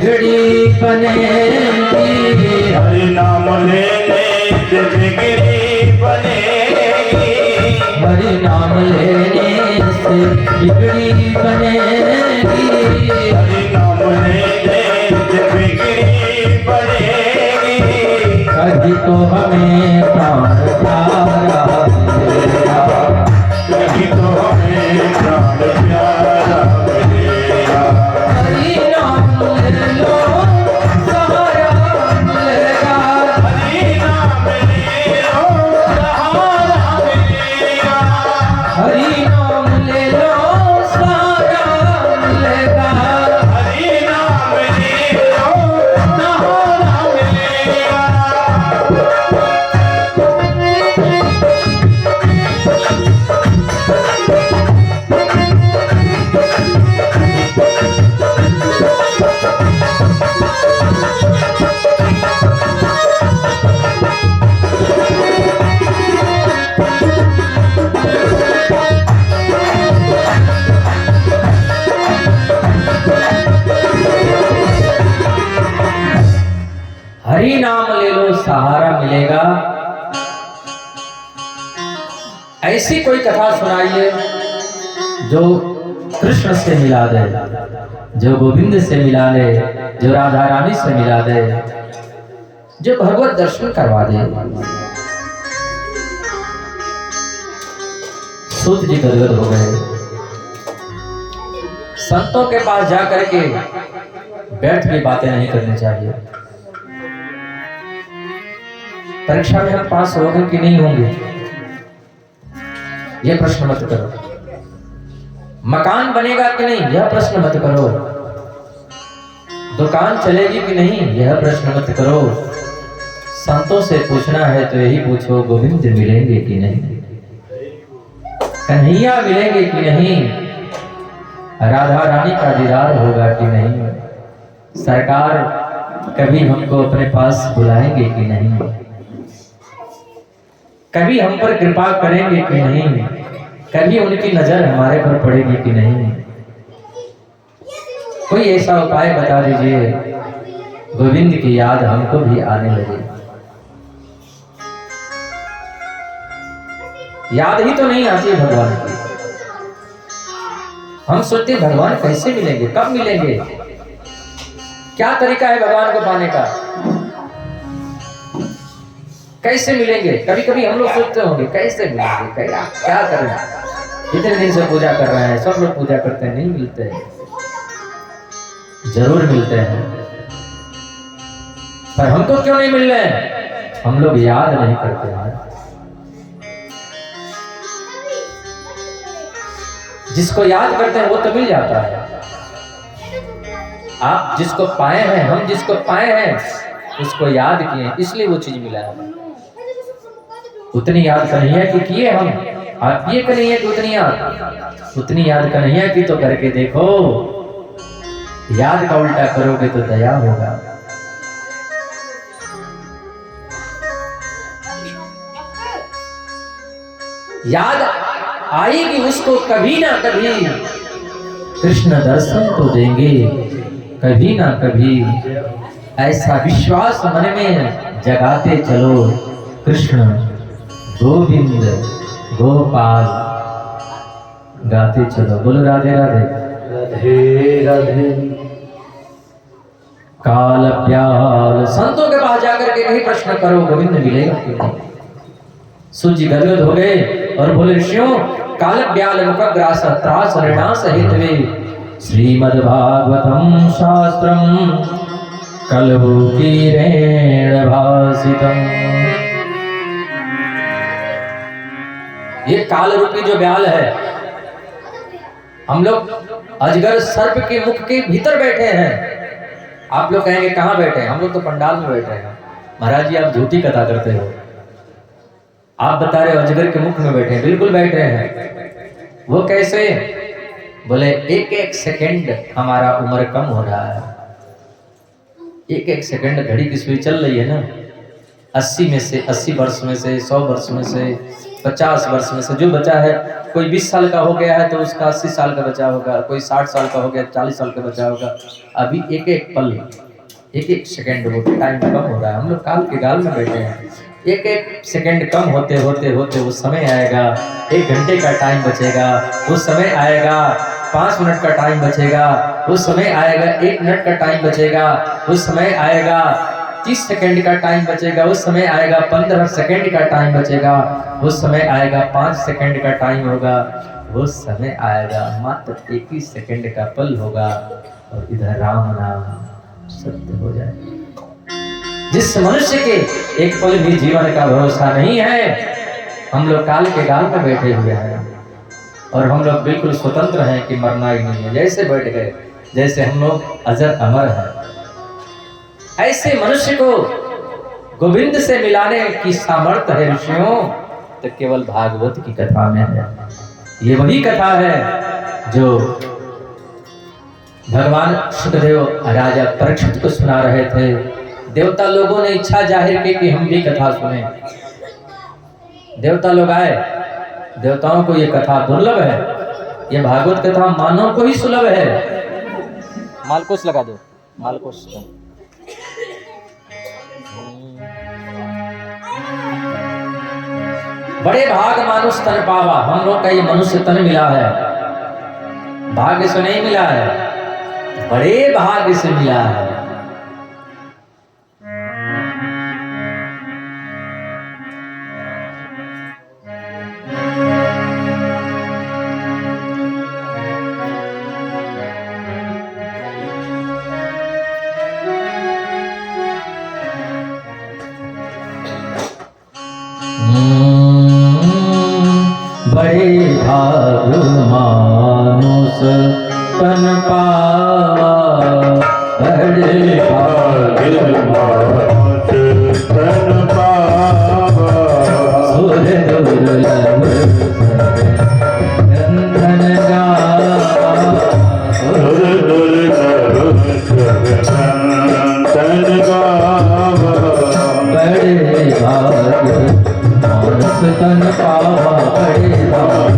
बिगड़ी बनेगी। हरि नाम लेने से बिगड़ी बनेगी। हरि नाम लेने से बिगड़ी बनेगी। हरि नाम लेने से बिगड़ी बनेगी। कभी तो हमें प्राण प्यारा मिलेगा। कभी तो हमें प्राण प्यारा मिलेगा। हरि नाम ले लो सहारा मिलेगा। हरि नाम ले लो सहारा मिलेगा। हरि नाम ले लो सहारा मिलेगा। हरि नाम ले लो सहारा मिलेगा। हरि नाम ले लो सहारा मिलेगा। ऐसी कोई कथा सुनाइए जो कृष्ण से मिला दे, जो गोविंद से मिला दे, जो राधा रानी से मिला दे, जो भगवत दर्शन करवा दे। सूत जी गदगद हो गए। संतों के पास जाकर के बैठ के बातें नहीं करनी चाहिए। परीक्षा में हम पास होंगे कि नहीं होंगे, यह प्रश्न मत करो। मकान बनेगा कि नहीं, यह प्रश्न मत करो। दुकान चलेगी कि नहीं, यह प्रश्न मत करो। संतों से पूछना है तो यही पूछो, गोविंद मिलेंगे कि नहीं, कन्हैया मिलेंगे कि नहीं, राधा रानी का दीदार होगा कि नहीं, सरकार कभी हमको अपने पास बुलाएंगे कि नहीं, कभी हम पर कृपा करेंगे कि नहीं, कभी उनकी नजर हमारे पर पड़ेगी कि नहीं। कोई ऐसा उपाय बता दीजिए गोविंद की याद हमको भी आने लगे। याद ही तो नहीं आती भगवान की। हम सोचते भगवान कैसे मिलेंगे, कब मिलेंगे, क्या तरीका है भगवान को पाने का, कैसे मिलेंगे। कभी कभी हम लोग सोचते होंगे कैसे मिलेंगे, क्या करें, इतने दिन से पूजा कर रहे हैं, सब लोग पूजा करते हैं, नहीं मिलते हैं। जरूर मिलते हैं, पर हमको क्यों नहीं मिल रहे हैं, हम लोग याद नहीं करते हैं। जिसको याद करते हैं वो तो मिल जाता है। आप जिसको पाए हैं, हम जिसको पाए हैं उसको याद किए, इसलिए वो चीज मिला है। उतनी याद कन्हैया की किए हम, आप ये कन्हैया की उतनी याद कन्हैया की तो करके देखो। याद का उल्टा करोगे तो दया होगा। याद आएगी उसको कभी ना कभी, कृष्ण दर्शन तो देंगे कभी ना कभी। ऐसा विश्वास मन में जगाते चलो, कृष्ण गोविंद गोपाल गाते चलो। बोलो राधे राधे राधे राधे। काल ब्याल, संतों के पास जाकर के कहीं प्रश्न करो गोविंद मिलेगा क्यों नहीं। सूजी गदगद हो गए और बोले ऋषियों, काल ब्याल मुखग्रास त्रास ऋणा सहित वे श्रीमद्भागवतम शास्त्रम कलहु कीरेण भासितम। ये काल रूपी जो ब्याल है, हम लोग अजगर सर्प के मुख के भीतर बैठे हैं। आप लोग कहेंगे कहाँ बैठे हैं, हम लोग तो पंडाल में बैठे हैं। महाराज जी आप झूठी कथा करते हो, आप बता रहे हो अजगर के मुख में बैठे हैं। बिल्कुल बैठ रहे हैं। वो कैसे? बोले एक एक सेकंड हमारा उम्र कम हो रहा है। एक एक सेकंड घड़ी की सुई चल रही है ना, 80 में से 80 वर्ष में से 100 वर्ष में से 50 वर्ष में से जो बचा है, कोई 20 साल का हो गया है तो उसका 80 साल का बचा होगा, कोई 60 साल का हो गया, 40 साल का बचा होगा। अभी एक एक पल, एक एक सेकंड वो टाइम कम हो रहा है। हम लोग काल के गाल में बैठे हैं। एक एक सेकंड कम होते होते होते वो समय आएगा, 1 घंटे का टाइम बचेगा, वो समय आएगा 5 मिनट का टाइम बचेगा, वो समय आएगा 1 मिनट का टाइम बचेगा, वो समय आएगा 30 सेकंड का टाइम बचेगा, उस समय आएगा 15 सेकंड का टाइम बचेगा, उस समय आएगा 5 सेकंड का टाइम होगा, वो समय आएगा मात्र 1 ही सेकंड का पल होगा और इधर राम नाम सत्य हो जाएगा। जिस मनुष्य के एक पल भी जीवन का भरोसा नहीं है, हम लोग काल के गाल में बैठे हुए हैं और हम लोग बिल्कुल स्वतंत्र हैं कि मरना ही नहीं है। जैसे बैठ गए, जैसे हम लोग अजर अमर हैं। ऐसे मनुष्य को गोविंद से मिलाने की सामर्थ्य है ऋषियों, तो केवल भागवत की कथा में है। ये वही कथा है जो भगवान शुकदेव राजा परीक्षित को सुना रहे थे। देवता लोगों ने इच्छा जाहिर की कि हम भी कथा सुने। देवता लोग आए, देवताओं को ये कथा दुर्लभ है, ये भागवत कथा मानव को ही सुलभ है। मालकोस लगा दो, मालकोस का। बड़े भाग मानुष तन पावा, हम लोग का ये मनुष्य तन मिला है, भाग्य से नहीं मिला है, बड़े भाग्य से मिला है। बड़े भाग मानुष तन पावा, बड़े भाग मानुष तन पावा, सुर दुर्लभ नंदन गावा, सुर दुर्लभ नंदन गावा। बड़े भाग मानुष तन पावा, बड़े भाग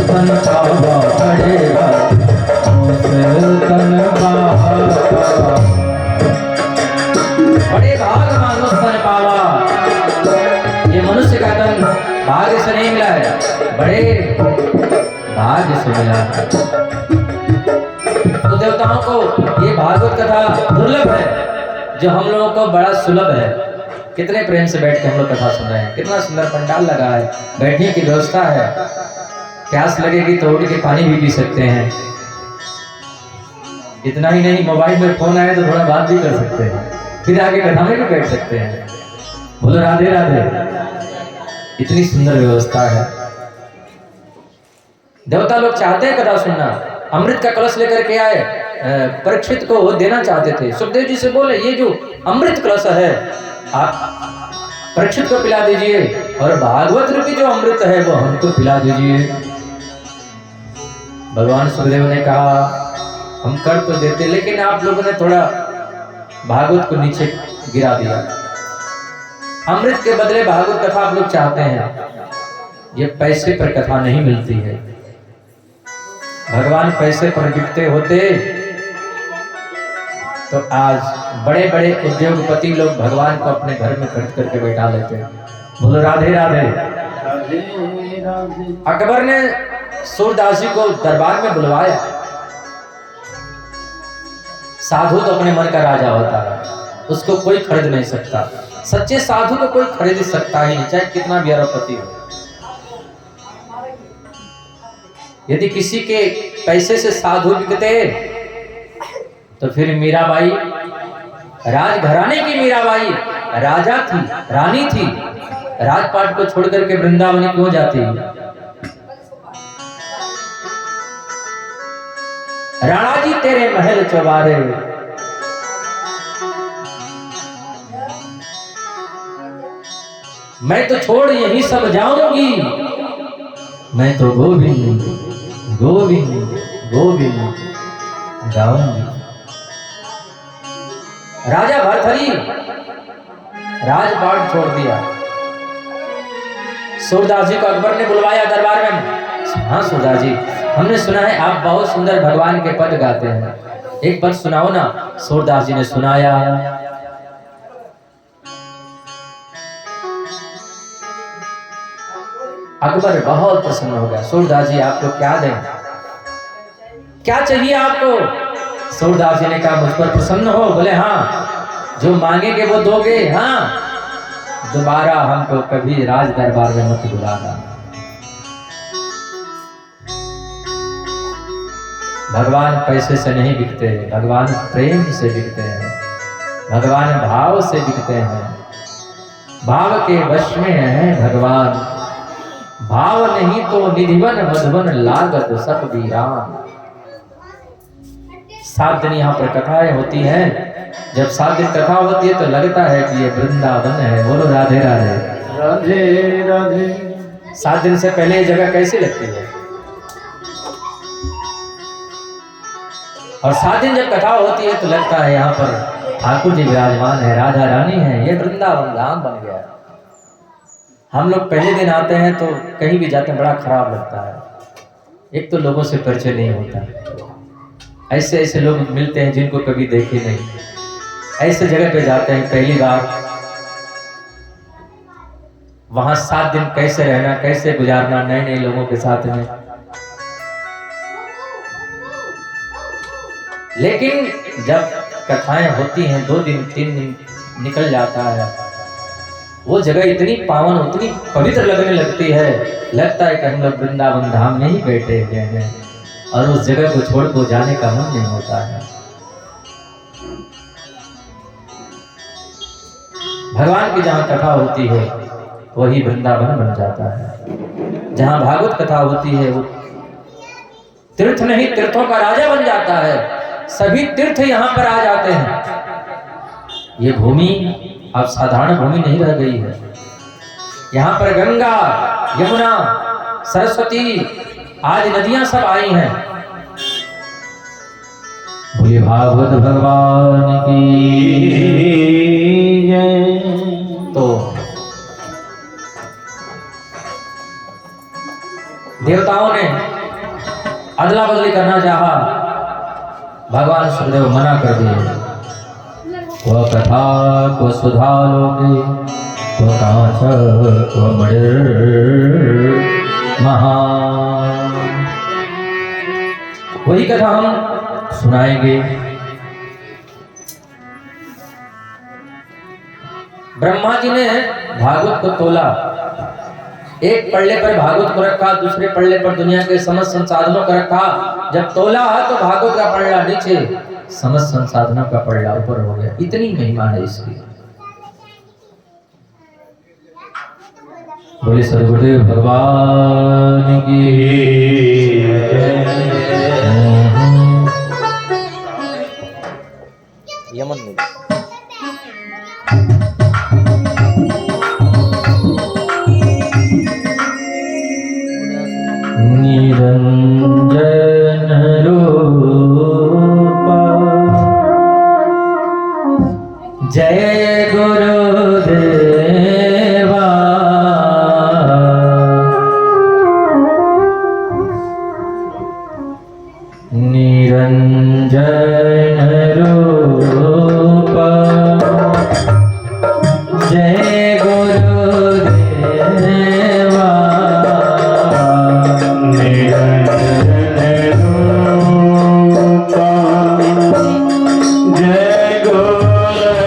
तन पावा, बड़े भाग तन पावा, बड़े भाग मानुष तन पावा। ये मनुष्य का तन भाग्य से नहीं मिला है, बड़े भाग्य से मिला है। तो देवताओं को ये भागवत कथा दुर्लभ है, जो हम लोगों को बड़ा सुलभ है। कितने प्रेम से बैठ के हम लोग कथा सुन रहे हैं, कितना सुंदर पंडाल लगा है, बैठने की व्यवस्था है, प्यास लगेगी तो उठ के पानी भी पी सकते हैं। इतना ही नहीं, मोबाइल में फोन आए तो थोड़ा बात भी कर सकते हैं, फिर आगे कथा में भी बैठ सकते हैं। बोलो राधे राधे। इतनी सुंदर व्यवस्था है। देवता लोग चाहते हैं कथा सुनना। अमृत का कलश लेकर के आए, परीक्षित को वो देना चाहते थे। सुखदेव जी से बोले, ये जो अमृत कलश है आप परीक्षित को पिला दीजिए, और भागवत रूपी जो अमृत है वो हमको पिला दीजिए। भगवान सुखदेव ने कहा, हम कर तो देते, लेकिन आप लोगों ने थोड़ा भागवत को नीचे गिरा दिया। अमृत के बदले भागवत कथा आप लोग चाहते हैं, ये पैसे पर कथा नहीं मिलती है। भगवान पैसे पर बिकते होते तो आज बड़े बड़े उद्योगपति लोग भगवान को अपने घर में खरीद करके बैठा लेते हैं। बोलो राधे राधे। अकबर ने सूरदास जी को दरबार में बुलवाया। साधु तो अपने मन का राजा होता है, उसको कोई खरीद नहीं सकता। सच्चे साधु को कोई खरीद सकता ही नहीं, चाहे कितना भी अरबपति हो। यदि किसी के पैसे से साधु बिकते तो फिर मीराबाई, राजघराने की मीराबाई राजा थी, रानी थी, राजपाट को छोड़ करके वृंदावन क्यों जाती? राणा जी तेरे महल चौबारे, मैं तो छोड़ यही सब जाऊंगी, मैं तो गोविंद गोविंद गोविंद गाऊंगी। राजा भरथरी राजपाट छोड़ दिया, सूरदास जी को अकबर ने बुलवाया दरबार में। हाँ सूरदास जी, हमने सुना है आप बहुत सुंदर भगवान के पद गाते हैं, एक पद सुनाओ ना। सूरदास जी ने सुनाया। अकबर बहुत प्रसन्न हो गया। सूरदास जी आपको क्या दें, क्या चाहिए आपको? सूरदास जी ने कहा मुझ पर प्रसन्न हो? बोले हाँ, जो मांगेंगे वो दोगे। हाँ, दोबारा हमको कभी राज दरबार में मत बुलाना। भगवान पैसे से नहीं बिकते, भगवान प्रेम से बिकते हैं, भगवान भाव से बिकते हैं। भाव के वश में है भगवान, भाव नहीं तो निधिवन मधुवन लागत सब वीरान। 7 दिन यहाँ पर कथाएं होती हैं। जब 7 दिन कथा होती है तो लगता है कि ये वृंदावन है। बोलो राधे राधे। राधे राधे। 7 दिन से पहले ये जगह कैसी लगती है? और 7 दिन जब कथा होती है तो लगता है यहाँ पर ठाकुर जी विराजमान है, राधा रानी है, ये वृंदावन धाम बन गया। हम लोग पहले दिन आते हैं तो कहीं भी जाते हैं बड़ा खराब लगता है। एक तो लोगों से परिचय नहीं होता, ऐसे ऐसे लोग मिलते हैं जिनको कभी देखे नहीं। ऐसे जगह पे जाते हैं पहली बार, वहां 7 दिन कैसे रहना, कैसे गुजारना नए नए लोगों के साथ में। लेकिन जब कथाएं होती हैं 2 दिन 3 दिन निकल जाता है, वो जगह इतनी पावन, उतनी पवित्र लगने लगती है, लगता है कि हम लोग वृंदावन धाम में ही बैठे हुए हैं और उस जगह को छोड़ को जाने का मन नहीं होता है। भगवान की जहाँ कथा होती है वही वृंदावन बन जाता है। जहाँ भागवत कथा होती है वो तीर्थ नहीं, तीर्थों का राजा बन जाता है। सभी तीर्थ यहाँ पर आ जाते हैं। ये भूमि अब साधारण भूमि नहीं रह गई है। यहाँ पर गंगा, यमुना, सरस्वती आदि नदियां सब आई हैं। बोले भागवत भगवान की जय। तो देवताओं ने अदला बदली करना चाहा, भगवान सुखदेव मना कर दिए। वह कथा को सुधा लोगे तो कांच को मणिर महान। वही कथा हम सुनाएंगे। ब्रह्मा जी ने भागवत को तोला, एक पल्ले पर भागवत को रखा, दूसरे पल्ले पर दुनिया के समस्त संसाधनों को रखा। जब तोला तो भागवत का पल्ला नीचे, समस्त संसाधनों का पल्ला ऊपर हो गया। इतनी महिमा है इसकी। बोले सदगुरुदेव भगवान की। यमन में निरंजन रूपा जय गुरुदेवा। निरंजन रूपा जय गुरुदेवा। जय गुरुदेवा।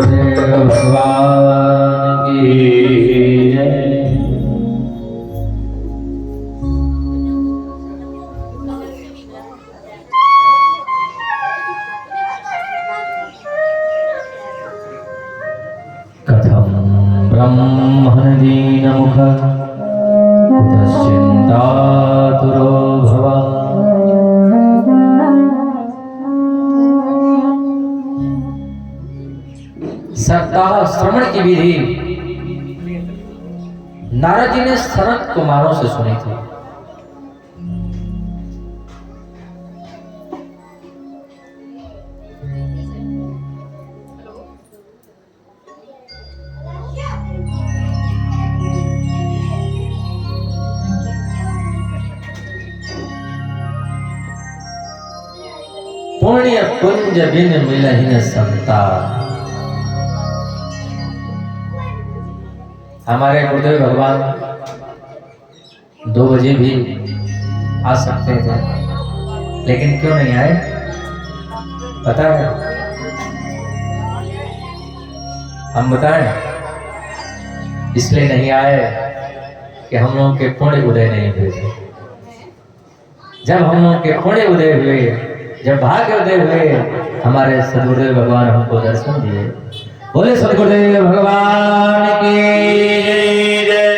सद्गुरुदेव भगवान की जय। कथं ब्रह्मन् दीनमुख कुतश्चिन्तातुरो भवान्। सप्ताह श्रवण की विधि नारद जी ने सनत कुमारों से सुनी थी। पुण्य कुंज बिन मिलहिन संता। हमारे गुरुदेव भगवान 2 बजे भी आ सकते थे, लेकिन क्यों नहीं आए पता है? हम बताएं, इसलिए नहीं आए कि हम लोगों के पुण्य उदय नहीं हुए थे। जब हम लोगों के पुण्य उदय हुए, जब भाग्य उदय हुए, हमारे सद्गुरुदेव भगवान हमको दर्शन दिए। बोले सद्गुरुदेव भगवान की जय।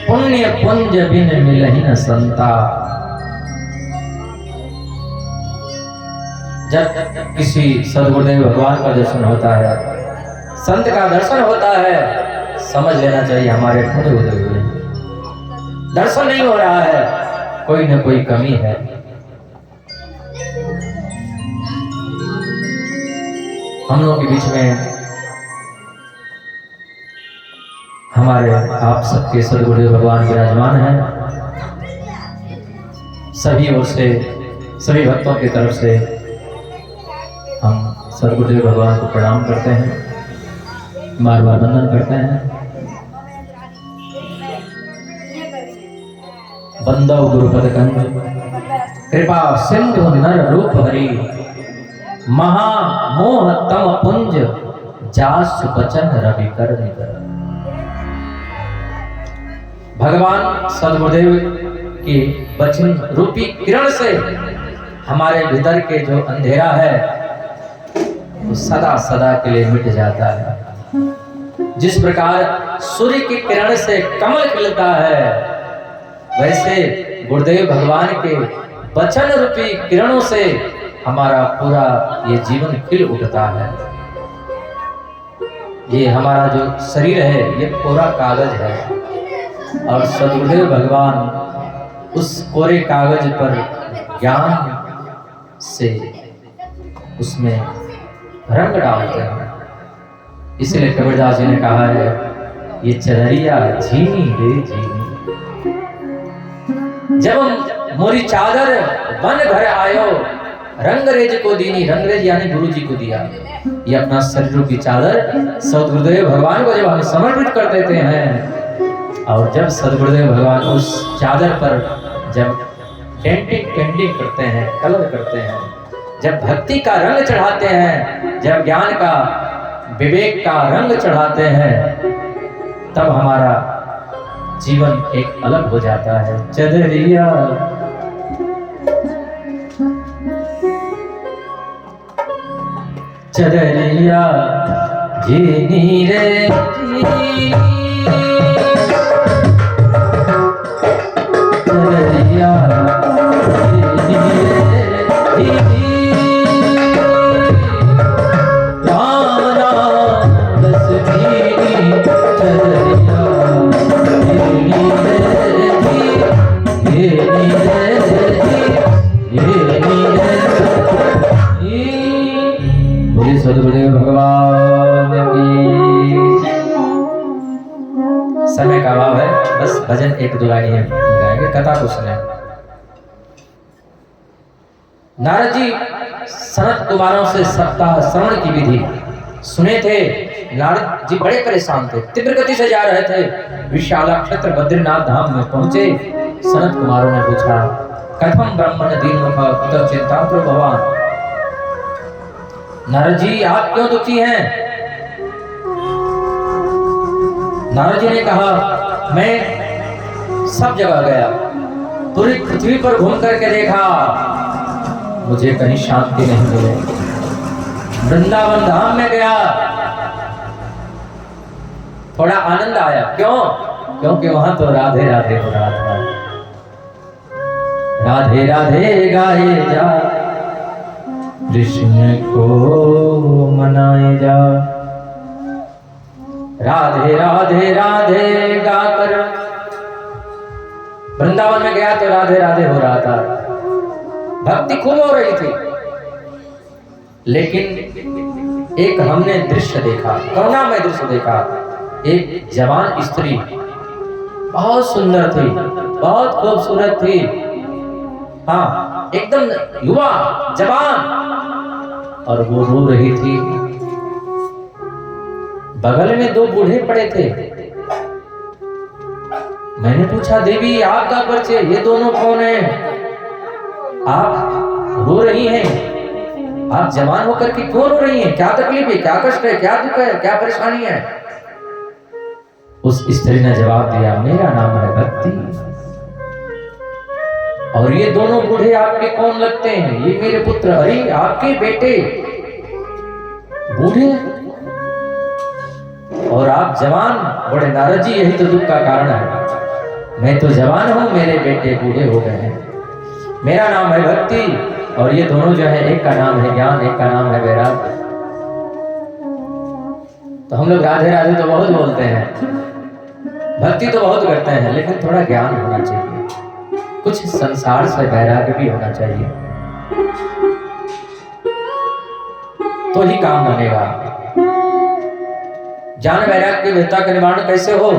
पुण्य पुंज बिन मिलहिन संता। जब किसी सद्गुरुदेव भगवान का दर्शन होता है, संत का दर्शन होता है, समझ लेना चाहिए हमारे पुण्य उदय हुए। दर्शन नहीं हो रहा है, कोई न कोई कमी है। हम लोगों के बीच में हमारे आप सबके सद्गुरुदेव भगवान विराजमान हैं। सभी ओर से, सभी भक्तों की तरफ से हम सद्गुरुदेव भगवान को प्रणाम करते हैं, बार बार वंदन करते हैं। बंदो गुरुपद कंज कृपा सिंधु नर रूप हरि। महा मोह तम पुंज जास बचन रवि कर निकर। भगवान सद्गुरुदेव के वचन रूपी किरण से हमारे भीतर के जो अंधेरा है वो सदा सदा के लिए मिट जाता है। जिस प्रकार सूर्य की किरण से कमल खिलता है, वैसे गुरुदेव भगवान के वचन रूपी किरणों से हमारा पूरा ये जीवन खिल उठता है। ये हमारा जो शरीर है ये पूरा कागज है, और सद्गुरुदेव भगवान उस कोरे कागज पर ज्ञान से उसमें रंग डालते हैं। इसलिए कबीरदास जी ने कहा है, ये चदरिया झीनी रे झीनी। जब मोरी चादर बन घर आयो, रंगरेज को दीनी। रंगरेज यानी गुरु जी को दिया। ये अपना शरीर की चादर सद्गुरुदेव भगवान को जब हम समर्पित कर देते हैं, और जब सद्गुरुदेव भगवान उस चादर पर जब पेंटिंग करते हैं, कलर करते हैं, जब भक्ति का रंग चढ़ाते हैं, जब ज्ञान का, विवेक का रंग चढ़ाते हैं, तब हमारा जीवन एक अलग हो जाता है। चदरिया चदरिया जीनी रे जीनी। चदरिया जीनी रे जीनी। राम नाम बस जीनी। चदरिया जीनी रे जीनी रे जीनी रे। सद्गुरुदेव भगवान की। समय का अभाव है, बस भजन 1-2 लाइन है गाएंगे, कथा को सुने। नारद जी सनत कुमारों से सप्ताह श्रवण की विधि सुने थे। नारद जी बड़े परेशान थे, तीव्र गति से जा रहे थे। विशाला क्षेत्र बद्रीनाथ धाम में पहुंचे। सनत कुमारों ने पूछा, कथम ब्रह्मण दीनमुख कुतः चिंतातुरो भवान्। नारद जी आप क्यों दुखी हैं? नारद जी ने कहा मैं सब जगह गया, पूरी पृथ्वी पर घूम करके देखा, मुझे कहीं शांति नहीं मिले। वृंदावन धाम में गया, थोड़ा आनंद आया। क्यों? क्योंकि वहां तो राधे राधे हो रहा था। राधे राधे गाए जा, कृष्ण को मनाए जा। राधे राधे राधे गाकर वृंदावन में गया तो राधे राधे हो रहा था, भक्ति खूब हो रही थी। लेकिन एक हमने दृश्य देखा, करुणामय दृश्य देखा। एक जवान स्त्री, बहुत सुंदर थी, बहुत खूबसूरत थी, हाँ एकदम युवा जवान, और वो रो रही थी। बगल में दो बूढ़े पड़े थे। मैंने पूछा, देवी आपका परिचय, ये दोनों कौन हैं? आप रो रही हैं, आप जवान होकर के क्यों रो रही हैं? क्या तकलीफ है, क्या कष्ट है, क्या दुख है, क्या परेशानी है? उस स्त्री ने जवाब दिया, मेरा नाम है भक्ति, और ये दोनों बूढ़े आपके कौन लगते हैं? ये मेरे पुत्र। अरे आपके बेटे बूढ़े और आप जवान? बड़े नारद जी, यही तो दुख का कारण है। मैं तो जवान हूं, मेरे बेटे बूढ़े हो गए हैं। मेरा नाम है भक्ति, और ये दोनों जो है, एक का नाम है ज्ञान, एक का नाम है वैराग्य। तो हम लोग राधे राधे तो बहुत बोलते हैं, भक्ति तो बहुत करते हैं, लेकिन थोड़ा ज्ञान होना चाहिए, कुछ संसार से वैराग्य भी होना चाहिए, तो ही काम बनेगा। ज्ञान वैराग्य की विद्या का निवारण कैसे हो?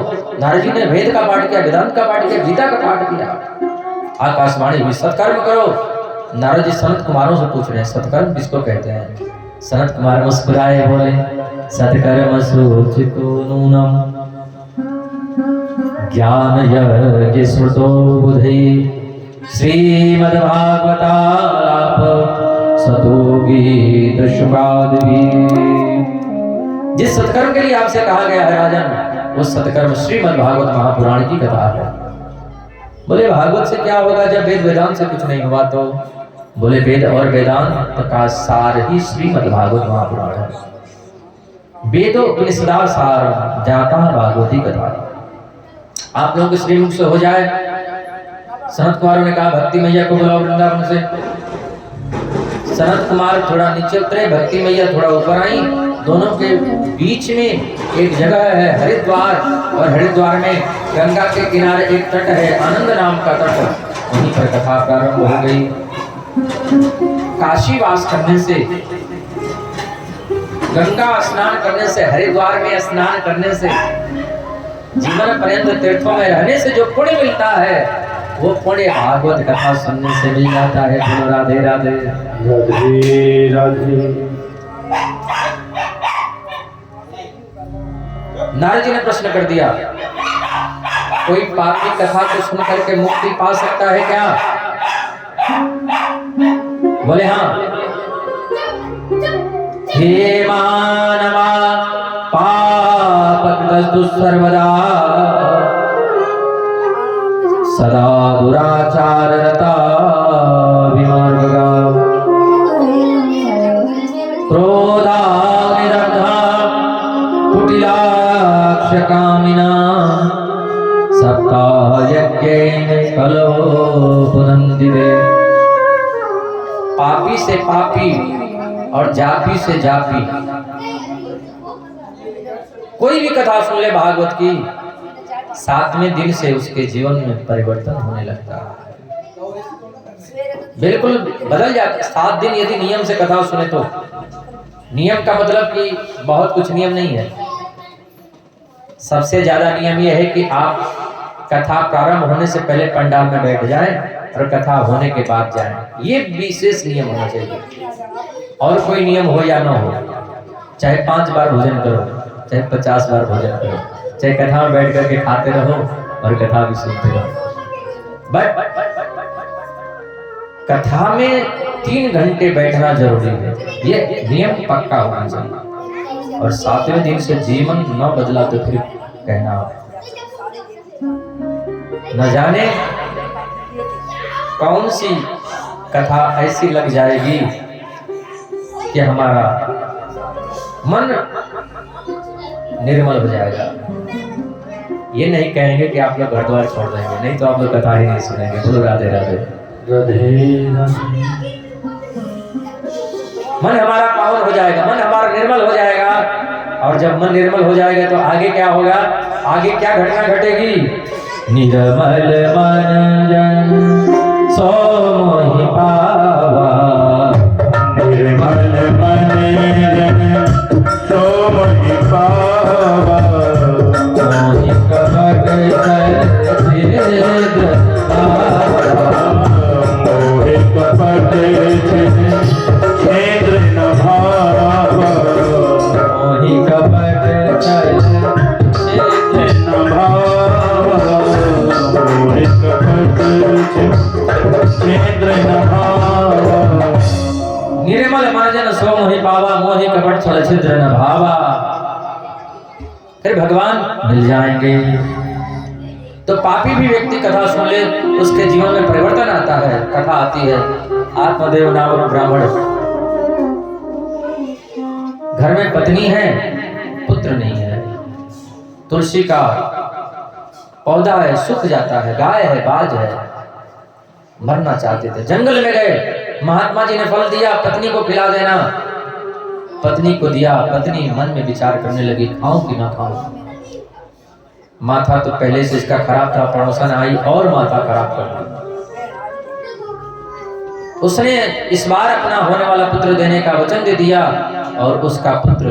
नारद जी ने वेद का पाठ किया, वेदांत का पाठ किया, गीता का पाठ किया, आकाशवाणी हुई, सत्कर्म करो। नारद जी सनत कुमारों से पूछ रहे हैं, सत्कर्म किसको कहते हैं? सनत कुमार मुस्कुराए बोले, सत्कर्म सूचितो नूनम ज्ञान यज्ञ स्मृतो बुधै श्रीमद्भागवतालाप सतो गीत शुकादि। जिस सत्कर्म के लिए आपसे कहा गया है राजन, वो सत्कर्म श्रीमद् भागवत महापुराण की कथा है। बोले भागवत से क्या होगा जब वेद वेदांत से कुछ नहीं हुआ? तो बोले वेद और वेदांत का सार ही श्रीमद् भागवत महापुराण है। वेदो उपनिषदा सार जाता भागवती कथा। आप लोगों के श्रीमुख से हो जाए। सनत कुमारों ने कहा, भक्ति मैया को बुलाओ वृंदावन से। सनत कुमार थोड़ा नीचे उतरे, भक्ति मैया थोड़ा ऊपर आई। दोनों के बीच में एक जगह है हरिद्वार, और हरिद्वार में गंगा के किनारे एक तट है, आनंद नाम का तट। वहीं पर कथा प्रारंभ हो गई। काशी वास करने से, गंगा स्नान करने से, हरिद्वार में स्नान करने से, जीवन पर्यंत तीर्थों में रहने से जो पुण्य मिलता है, वो पुण्य भागवत कथा सुनने से मिल जाता है। बोलो राधे राधे राधे राधे। नारद जी ने प्रश्न कर दिया, कोई पापी कथा को सुन करके मुक्ति पा सकता है क्या? बोले हाँ। हे मानवा पापकृतस्तु सर्वदा सदा दुराचाररता विमार्गगा क्रोधानिरब्धा कुटिलाक्षकामिना सप्तायज्ञेन कलो पुनन्दिते। पापी से पापी और जापी से जापी कोई भी कथा सुन ले भागवत की, 7वें दिन से उसके जीवन में परिवर्तन होने लगता है, बिल्कुल बदल जाता। 7 दिन यदि नियम से कथा सुने तो, नियम का मतलब कि बहुत कुछ नियम नहीं है। सबसे ज्यादा नियम यह है कि आप कथा प्रारंभ होने से पहले पंडाल में बैठ जाएं और कथा होने के बाद जाएं। ये विशेष नियम होना चाहिए। और कोई नियम हो या ना हो, चाहे 5 बार भोजन करो, चाहे 50 बार भोजन करो, चाहे कथा में बैठ करके खाते रहो और कथा भी सुनते रहो, बट कथा में 3 घंटे बैठना जरूरी है। ये नियम पक्का होना चाहिए। और 7वें दिन से जीवन न बदला तो फिर कहना। न जाने कौन सी कथा ऐसी लग जाएगी कि हमारा मन निर्मल हो जाएगा। ये नहीं कहेंगे कि आप लोग घर द्वार छोड़ देंगे, नहीं तो आप लोग कथा ही नहीं सुनेंगे। बोलो राधे राधे। राधे राधे। मन हमारा पावन हो जाएगा, मन हमारा निर्मल हो जाएगा। और जब मन निर्मल हो जाएगा तो आगे क्या होगा, आगे क्या घटना घटेगी? निर्मल मन जन सो मोहि पावा, निर्मल मन जन सो मोहि पावा, मोहि कपट छेद भावा, मोहि कपट छेद न भावा, मोहि कपट छेद न भावा, मोहि कपट छेद न भावा। निर्मल मनजन सो मोहि पावा, मोहि कपट छल छिद्र न भावा। फिर भगवान मिल जाएंगे। तो पापी भी व्यक्ति कथा सुन ले, उसके जीवन में परिवर्तन आता है। कथा आती है, आत्मदेव नामक ब्राह्मण, घर में पत्नी है, पुत्र नहीं है। तुलसी का पौधा है, सूख जाता है, गाय है, बाज है, मरना चाहते थे, जंगल में गए। महात्मा जी ने फल दिया, पत्नी को खिला देना। पत्नी को दिया, पत्नी मन में विचार करने लगी, खाऊं कि ना खाऊं। माथा तो पहले से इसका खराब था, पड़ोसन आई और माथा खराब कर दी। उसने इस बार अपना होने वाला पुत्र देने का वचन दे दिया और उसका पुत्र,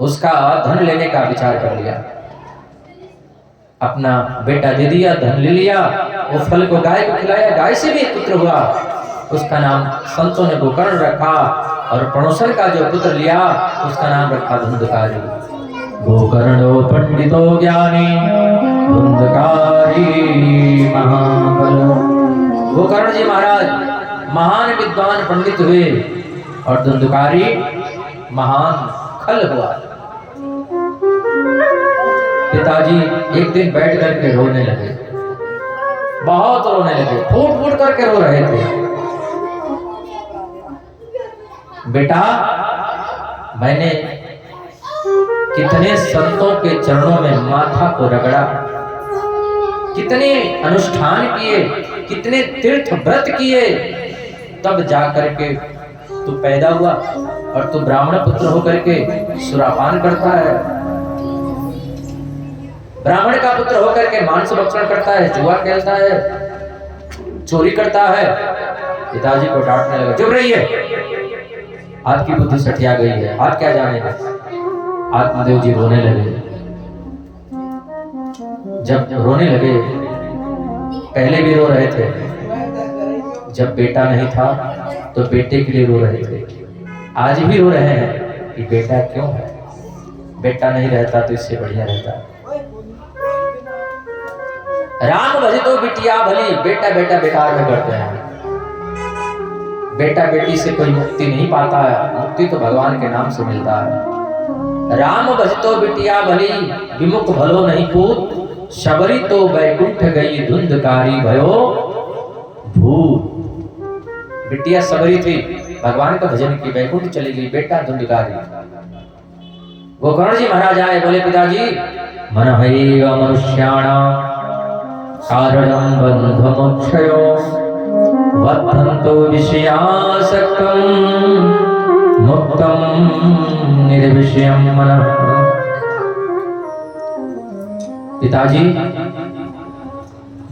उसका धन लेने का विचार कर लिया। अपना बेटा दे दिया, धन ले लिया, वो फल को गाय को खिलाया, गाय से भी एक पुत्र हुआ। उसका नाम संतों ने गोकर्ण रखा और पड़ोसन का जो पुत्र लिया उसका नाम रखा धुंधकारी। गोकर्णो पंडितो ज्ञानी धुंधकारी महाबल। गोकर्ण जी महाराज महान विद्वान पंडित हुए और धुंधकारी महान खल हुआ। पिताजी एक दिन बैठ करके रोने लगे, बहुत रोने लगे, फूट फूट करके रो रहे थे। बेटा, मैंने कितने संतों के चरणों में माथा को रगड़ा, कितने अनुष्ठान किए, कितने तीर्थ व्रत किए, तब जाकर के तू पैदा हुआ और तू ब्राह्मण पुत्र होकर के सुरापान करता है, ब्राह्मण का पुत्र होकर के मांस भक्षण करता है, जुआ खेलता है, चोरी करता है। पिताजी को डांटने लगा, चुप रहिए, आपकी बुद्धि सठिया गई है, आप क्या जानेंगे। आत्मदेव जी रोने लगे। जब रोने लगे, पहले भी रो रहे थे, जब बेटा नहीं था तो बेटे के लिए रो रहे थे, आज भी रो रहे हैं कि बेटा क्यों है, बेटा नहीं रहता तो इससे बढ़िया रहता। राम भजितो बिटिया भली, बेटा बेटा बेकार में करते हैं। बेटा बेटी से कोई मुक्ति नहीं पाता है, मुक्ति तो भगवान के नाम से मिलता है। राम भजितो बिटिया भली, विमुख भलो नहीं पूत, शबरी तो बैकुंठ गई धुंधकारी भयो भूत। बिटिया सबरी थी, भगवान का भजन की, बैकुंठ चली गई, बेटा धुंधकारी। गोकर्ण जी महाराज आए, बोले पिताजी, मन हैव मनुष्याणां कारणं बन्धमोक्षयो वर्धन्तो विषयासक्तं मुक्तं निर्विषयं मनः। पिताजी,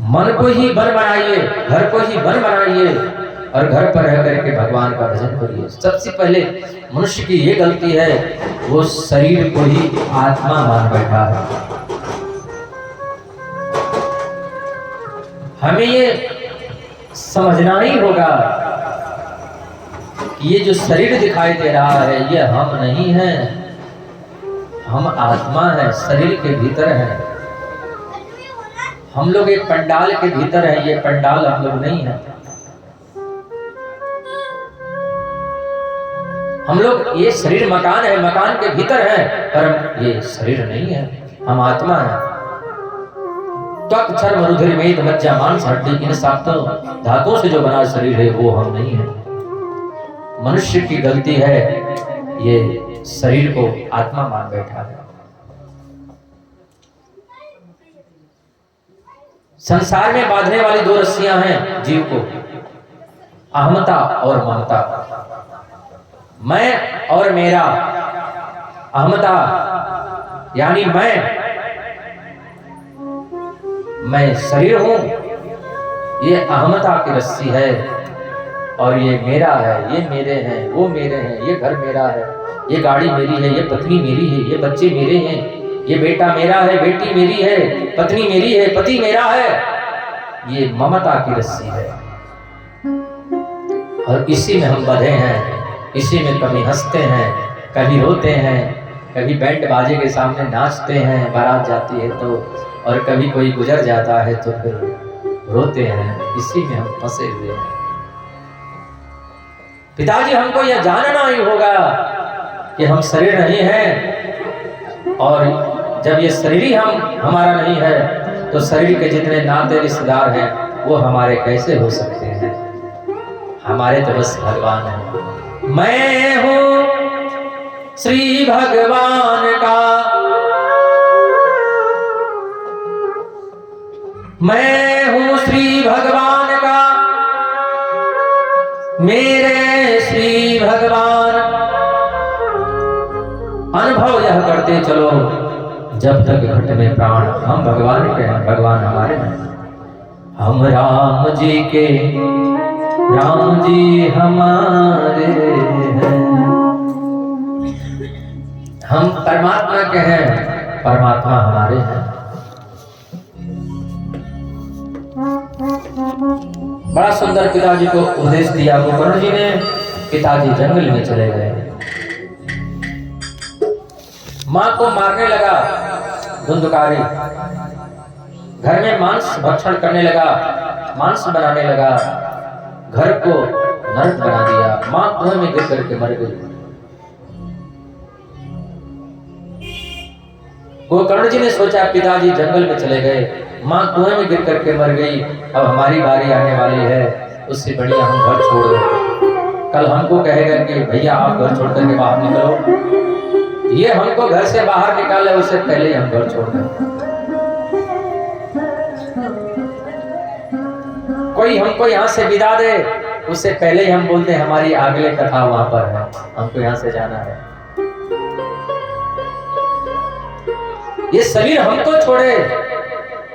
मन को ही वन बनाइए, घर को ही वन बनाइए और घर पर रह करके भगवान का भजन करिए। सबसे पहले मनुष्य की ये गलती है, वो शरीर को ही आत्मा मान बैठा है। हमें ये समझना ही होगा कि ये जो शरीर दिखाई दे रहा है ये हम नहीं हैं, हम आत्मा है, शरीर के भीतर है। हम लोग एक पंडाल के भीतर है, ये पंडाल हम लोग नहीं है। हम लोग, ये शरीर मकान है, मकान के भीतर है, पर ये शरीर नहीं है, हम आत्मा है। त्वक चर्म रुधिर मेद मज्जा मांस हड्डी इन सातों धातुओं से जो बना शरीर है वो हम नहीं है। मनुष्य की गलती है ये शरीर को आत्मा मान बैठा है। संसार में बांधने वाली दो रस्सियां हैं जीव को, अहमता और ममता, मैं और मेरा। अहमता यानी मैं शरीर हूं, ये अहमता की रस्सी है। और ये मेरा है, ये मेरे हैं, वो मेरे हैं, ये घर मेरा है, ये गाड़ी मेरी है, ये पत्नी मेरी है, ये बच्चे मेरे हैं, ये बेटा मेरा है, बेटी मेरी है, पत्नी मेरी है, पति मेरा है। ये ममता की रस्सी है और इसी में हम बंधे हैं। इसी में कभी हंसते हैं, कभी रोते हैं, कभी बैंड बाजे के सामने नाचते हैं, बारात जाती है तो, और कभी कोई गुजर जाता है तो फिर रोते हैं। इसी में हम फंसे हुए हैं। पिताजी हमको यह जानना ही होगा कि हम शरीर नहीं हैं, और जब ये शरीर ही हमारा नहीं है तो शरीर के जितने नाते रिश्तेदार हैं वो हमारे कैसे हो सकते हैं। हमारे तो बस भगवान है। मैं हूं श्री भगवान का, मैं हूं श्री भगवान का, मेरे श्री भगवान। अनुभव यह करते चलो जब तक घट में प्राण, हम भगवान के हैं, भगवान हमारे हैं। हम राम जी के, राम जी हमारे हैं। हम परमात्मा के हैं, परमात्मा हमारे हैं। बड़ा सुंदर पिताजी को उपदेश दिया। गोकर्ण जी ने, पिताजी जंगल में चले गए। मां को मारने लगा धुंधकारी, घर में मांस भक्षण करने लगा, मांस बनाने लगा, घर को नरक बना दिया। मां कुएं में गिर करके मर गई। गोकर्ण जी ने सोचा पिताजी जंगल में चले गए, मां कुएं में गिर करके मर गई, अब हमारी बारी आने वाली है, उससे बढ़िया हम घर छोड़ दें। कल हमको कहेगा कि भैया आप घर छोड़ करके बाहर निकलो, ये हमको घर से बाहर निकाले उससे पहले हम घर छोड़ दें। कोई हमको यहाँ से विदा दे उससे पहले ही हम बोलते हैं हमारी अगले कथा वहां पर है, हमको यहाँ से जाना है। ये शरीर हमको छोड़े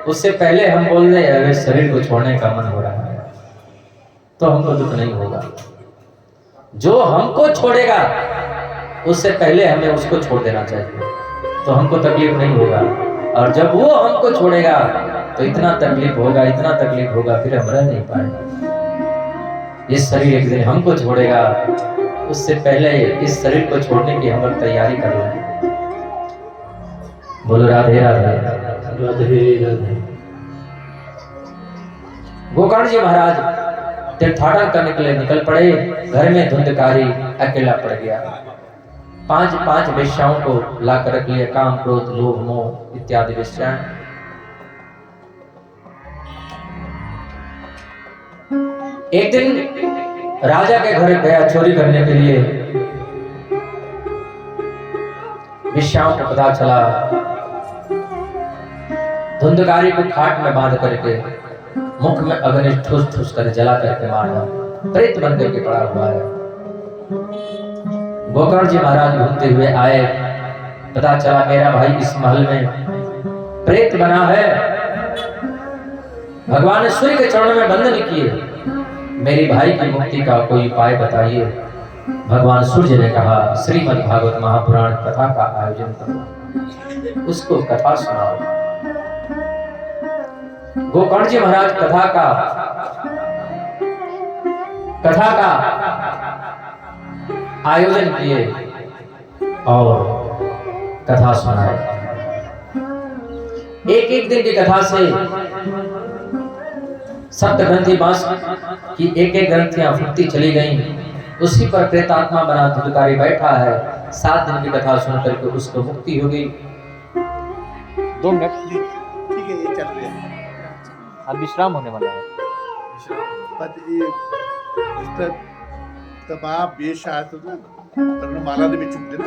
उससे पहले हम बोल रहे हैं अगर शरीर को छोड़ने का मन हो रहा है तो हमको दुख नहीं होगा। जो हमको छोड़ेगा उससे पहले हमें उसको छोड़ देना चाहिए तो हमको तकलीफ नहीं होगा। और जब वो हमको छोड़ेगा तो इतना तकलीफ होगा, इतना तकलीफ होगा, फिर हम रह नहीं पाएंगे। ये शरीर एक दिन हमको छोड़ेगा, उससे पहले इस शरीर को छोड़ने की हम लोग तैयारी कर लें। बोलो राधे राधे राधे राधे। गोकर्ण जी महाराज तीर्थाटन करने के लिए निकल पड़े। घर में धुंधकारी अकेला पड़ गया। पांच वेश्याओं को ला कर रख लिया, काम क्रोध लोभ मोह इत्यादि वेश्याएं। एक दिन राजा के घर गया चोरी करने के लिए। वेश्याओं को पता चला, धुंधकारी को खाट में बांध करके मुख में अग्नि ठूस ठूस कर जला करके मारना, प्रेत बन करके पड़ा हुआ है। गोकर्ण जी महाराज घूमते हुए आए, पता चला मेरा भाई इस महल में प्रेत बना है। भगवान ने सूर्य के चरणों में बंधन किए, मेरे भाई की मुक्ति का कोई उपाय बताइए। भगवान सूर्य ने कहा श्रीमद् भागवत महापुराण कथा का आयोजन करो, उसको कथा सुनाओ। गोकर्ण जी महाराज कथा का आयोजन किए और कथा सुनाए। एक दिन की कथा से सप्त ग्रंथि बांस की एक ग्रंथियां फूटती चली गईं। उसी पर प्रेतात्मा बना धुंधकारी बैठा है। 7 दिन की कथा सुन करके उसको मुक्ति हो गई। 2 मिनट ठीक है, ये चल रहा है। अब विश्राम होने वाला है। but ਇਹ ਤਪਾ ਬੇਸ਼ਾਤ ਨਾ ਪਰਮਾਲਾ ਦੇ ਵਿੱਚ ਹੁੰਦੇ ਨਾ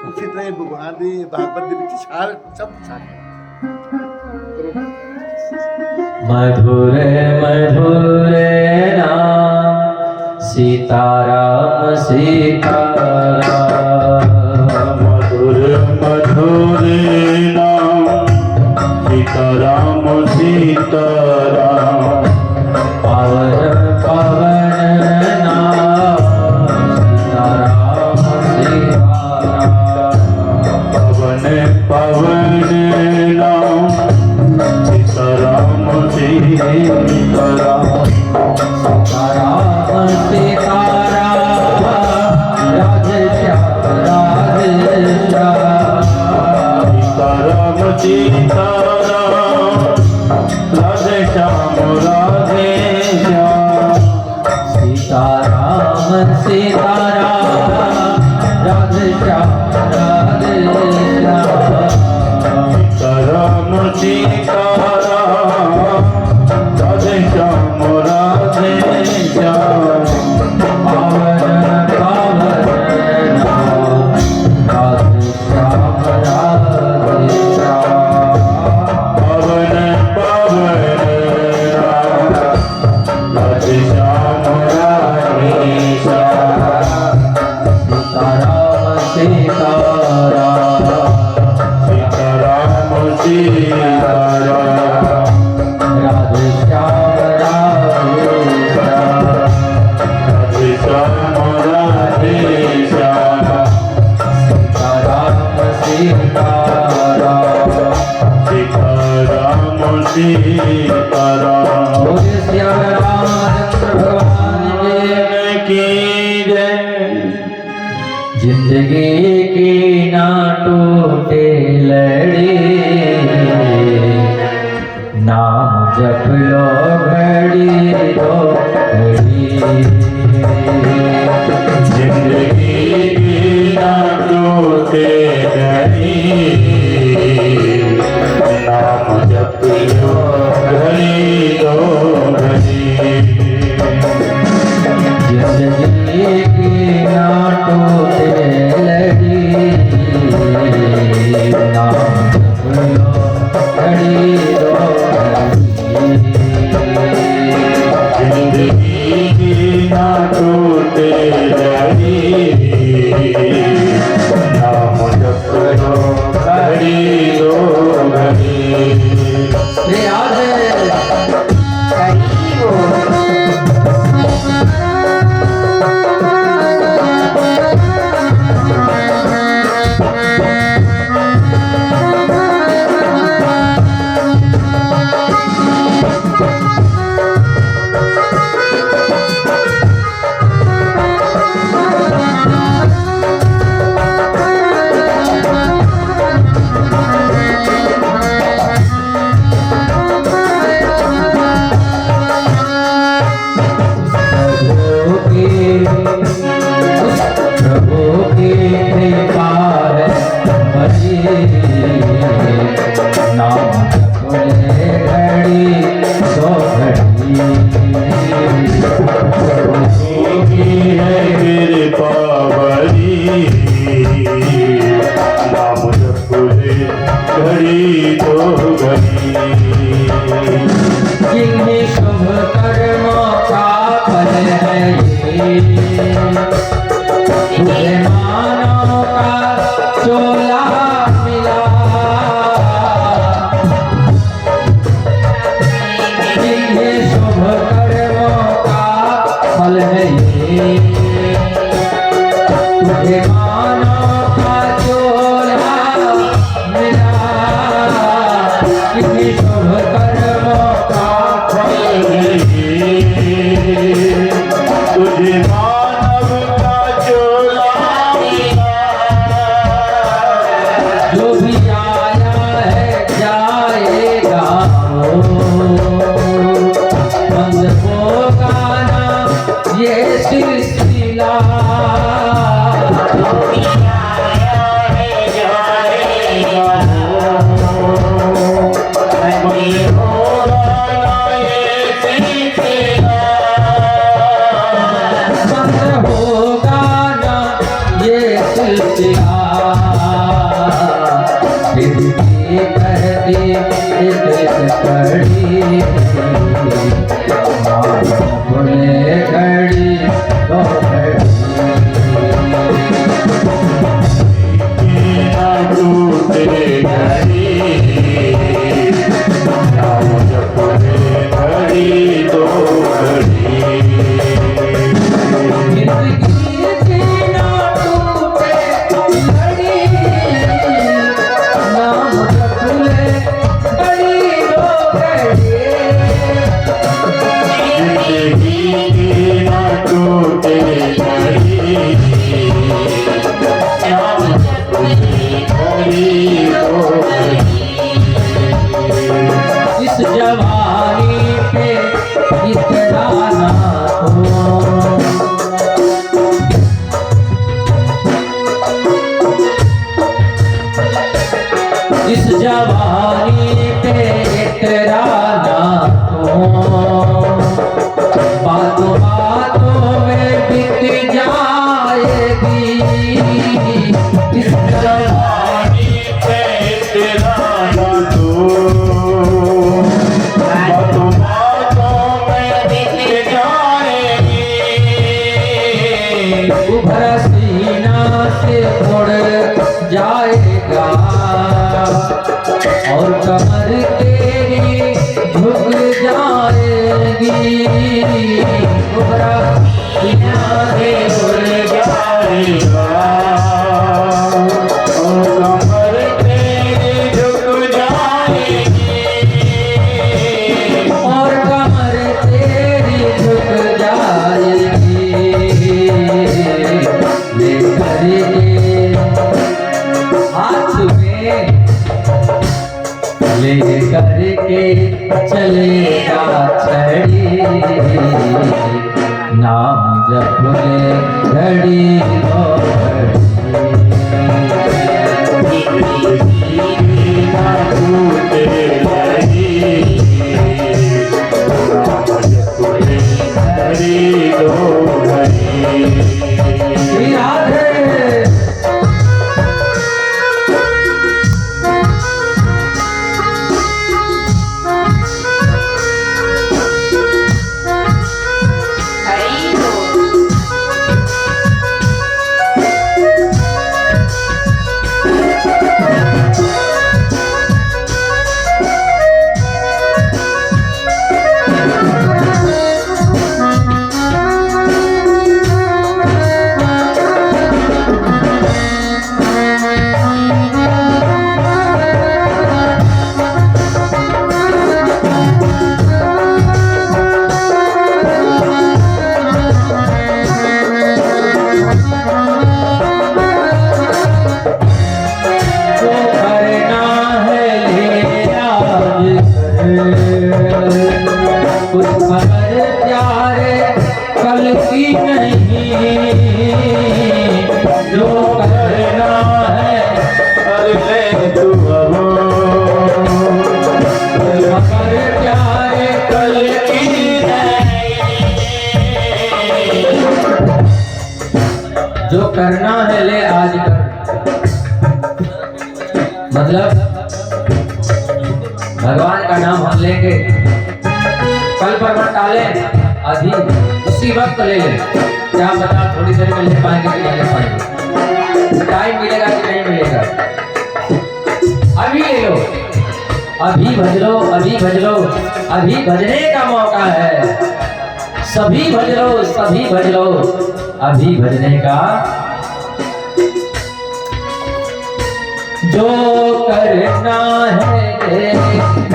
ਉਸੇ ਤਰ੍ਹਾਂ ਹੀ ਭਗਵਾਨ ਦੇ ਭਾਗਵਤ ਦੇ ਵਿੱਚ ਸਭ ਕਰੋ मधुरे मधुरे नाम सीताराम सीताराम मधुर मधुरे नाम सीताराम सीताराम पावन पावन नाम सीताराम सीताराम पवन पवन नाम सीताराम सीताराम सीताराम सीताराम राधे श्याम राधे श्याम सीताराम सीताराम राधे श्याम राधे श्याम सीताराम सीताराम राधे श्याम राधे श्याम सीताराम सीताराम राधे श्याम राधे श्याम पावन पावन नाम राधे श्याम राधे श्याम पवन पवन राम राधे श्याम राधे श्याम सीताराम सीताराम सीताराम सीताराम राधे श्याम राधे श्याम राधे श्याम राधे श्याम सीताराम सीताराम सीताराम सीताराम बोले श्याम रामचंद्र भगवान की जय जिंदगी की ना टूटे लड़ी नाम जप लो घड़ी दो घड़ी जिंदगी की ना टूटे नहीं नाम जप लो घड़ी दो घड़ी जिंदगी की ना टूटे लड़ी नाम जप लो घड़ी दो घड़ी जिंदगी की ना टूटे रही नाम जप लो घड़ी दो घड़ी प्रभु की कृपा है बड़ी नाम जप ले घड़ी दो घड़ी की है कृपा बड़ी नाम जप ले घड़ी दो घड़ी जिन्हें शुभ कर्मों का फल है ये तुझे मानव का चोला मिला जिन्हें शुभ कर्मों का फल है ये तुझे मानव का चोला मिला जिन्हें शुभ कर्मों का फल तुझे मानव का चोला जो भी आया है जाएगा बंद होगा ना ये सिलसिला जाएगा कहती इस कड़ी बोले घड़ी दो ना टूटे घड़ी नाम जपने घड़ी तो घड़ी इस जवानी पे इतना ना हो इस जवानी पे इतना ना हो बातों बातों में बीत जाएगी इस जवानी पे तेरा ना तो बातों बातों में बीत जाएगी उभरा सीना से उड़ जाएगा और कमर तेरी झुक जाएगी उभरा सीना से उड़ जाएगा और कमर तेरी झुक जाएगी और कमर तेरी झुक जाएगी लेकर के हाथ में लेकर के चलेगा छड़ी नाम जप ले घड़ी दो ना टूटे घड़ी नाम जपने घड़ी दो घड़ी श्री राधे कुछ खबर प्यारे कल की नहीं जो करना है अरे तू खबर प्यारे कल की जो करना है ले आज कर मतलब भगवान का नाम हम लेंगे कल पर मत टाले अभी उसी वक्त ले ले क्या पता थोड़ी देर में ले पाएंगे कि नहीं ले पाएंगे टाइम मिलेगा कि नहीं मिलेगा अभी ले लो अभी भज लो अभी भज लो अभी भजने का मौका है सभी भज लो सभी भज लो अभी भजने का जो करना है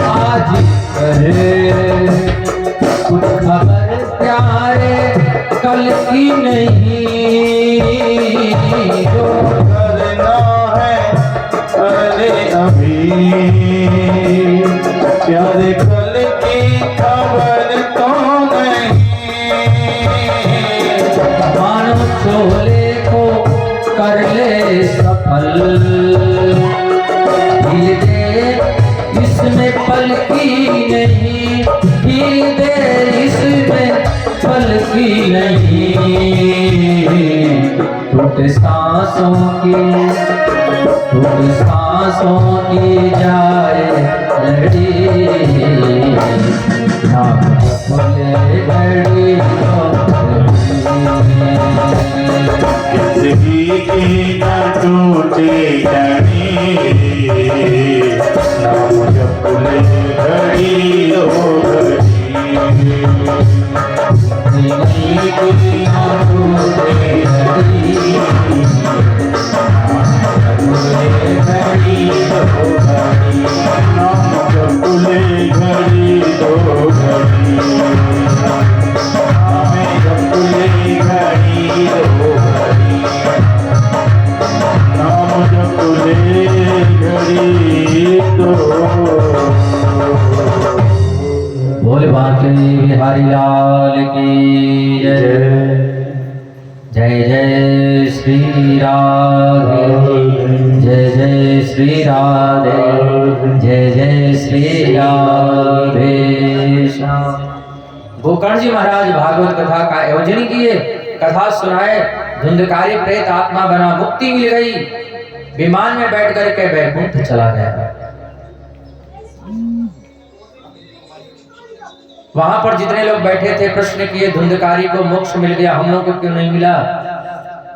आज करे कुछ खबर प्यारे कल की नहीं जो करना है अरे अभी प्यारे कल की खबर तो नहीं मानो चोले को कर ले सफल हिल दे इसमें पल की नहीं हिल दे इसमें पल की नहीं टूट सांसों की टूट सांसों तामसों की जाए लड़ी, नाम बोले घड़ी किसी की न टूटे डरी, नाम जप ले घड़ी हो घड़ी। किसी की न टूटे डरी, घड़ी हो घड़ी, नाम जप ले घड़ी हो घड़ी, हमें जप ले घड़ी हो घड़ी, नाम जप ले घड़ी हो। बोल बाके बिहारी लाल की जय। जय जय श्री राधे, जय जय श्री राधे, जय जय श्री राधे श्याम। गोकर्ण जी महाराज भागवत कथा का आयोजन किए, कथा सुनाए, धुंधकारी प्रेत आत्मा बना, मुक्ति मिल गई, विमान में बैठ करके वैकुंठ चला गया। वहां पर जितने लोग बैठे थे प्रश्न किए, धुंधकारी को मोक्ष मिल गया, हम लोग को क्यों नहीं मिला?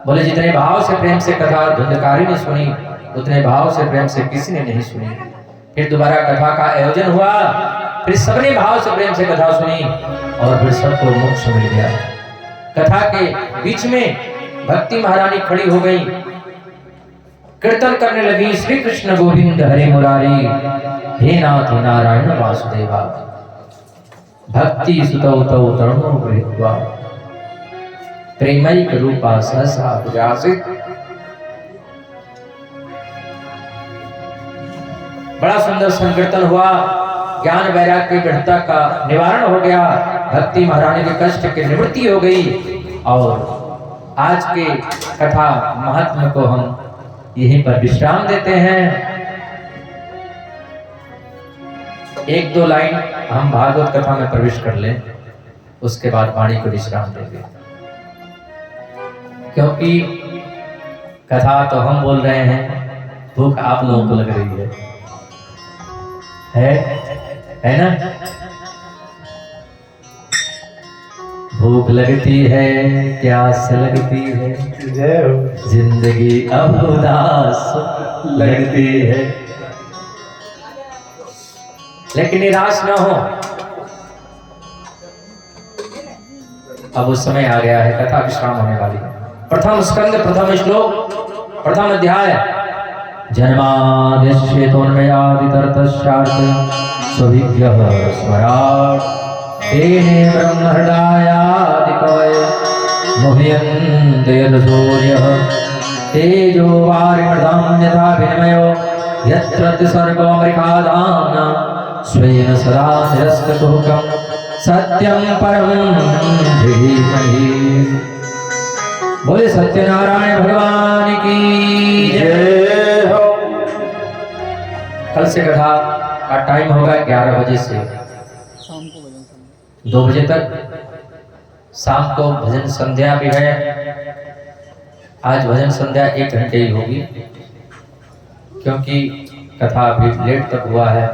बोले जितने भाव से प्रेम से कथा धुंधकारी ने सुनी, उतने भाव से प्रेम से किसी ने नहीं सुनी। फिर दोबारा कथा का आयोजन हुआ, फिर सबने भाव से प्रेम से कथा सुनी और फिर सबको मोक्ष मिल गया। कथा के बीच में भक्ति महारानी खड़ी हो गई, कीर्तन करने लगी, श्री कृष्ण गोविंद हरे मुरारी, हे नाथ नारायण वासुदेवा, भक्ति सुतौ तौ तरणो गृहीत्वा, प्रेमैक रूपा सहसा विराजित। बड़ा सुंदर संकीर्तन हुआ, ज्ञान वैराग्य की दृढ़ता का निवारण हो गया, भक्ति महारानी के कष्ट की निवृत्ति हो गई। और आज के कथा महात्मा को हम यहीं पर विश्राम देते हैं। एक दो लाइन हम भागवत कथा में प्रवेश कर लें, उसके बाद वाणी को विश्राम देंगे, क्योंकि कथा तो हम बोल रहे हैं, भूख आप लोगों को लग रही है ना? भूख लगती है, प्यास लगती है, जिंदगी अब उदास लगती है, लेकिन निराश न हो। अब उस समय आ गया है, कथा विश्राम होने वाली है। प्रथम स्कंद, प्रथम श्लोक, प्रथम अध्याय। जन्माद्यश्चेतोन्मयादितरतश्चार्थ स्वविभ्यः स्वराट् तेने ब्रह्महृदायादिकवये मुह्यन्ते यदसूर्यः तेजो वारिमृदां यथा विनिमयो यत्र सर्गो मृगादाम्ना स्वेन सदा निरस्तकुहकं सत्यं परं धीमहि। बोले सत्यनारायण भगवान की जय हो। कल से कथा का टाइम होगा 11 बजे से 2 बजे तक। शाम को भजन संध्या भी है। आज भजन संध्या 1 घंटे ही होगी, क्योंकि कथा अभी लेट तक हुआ है।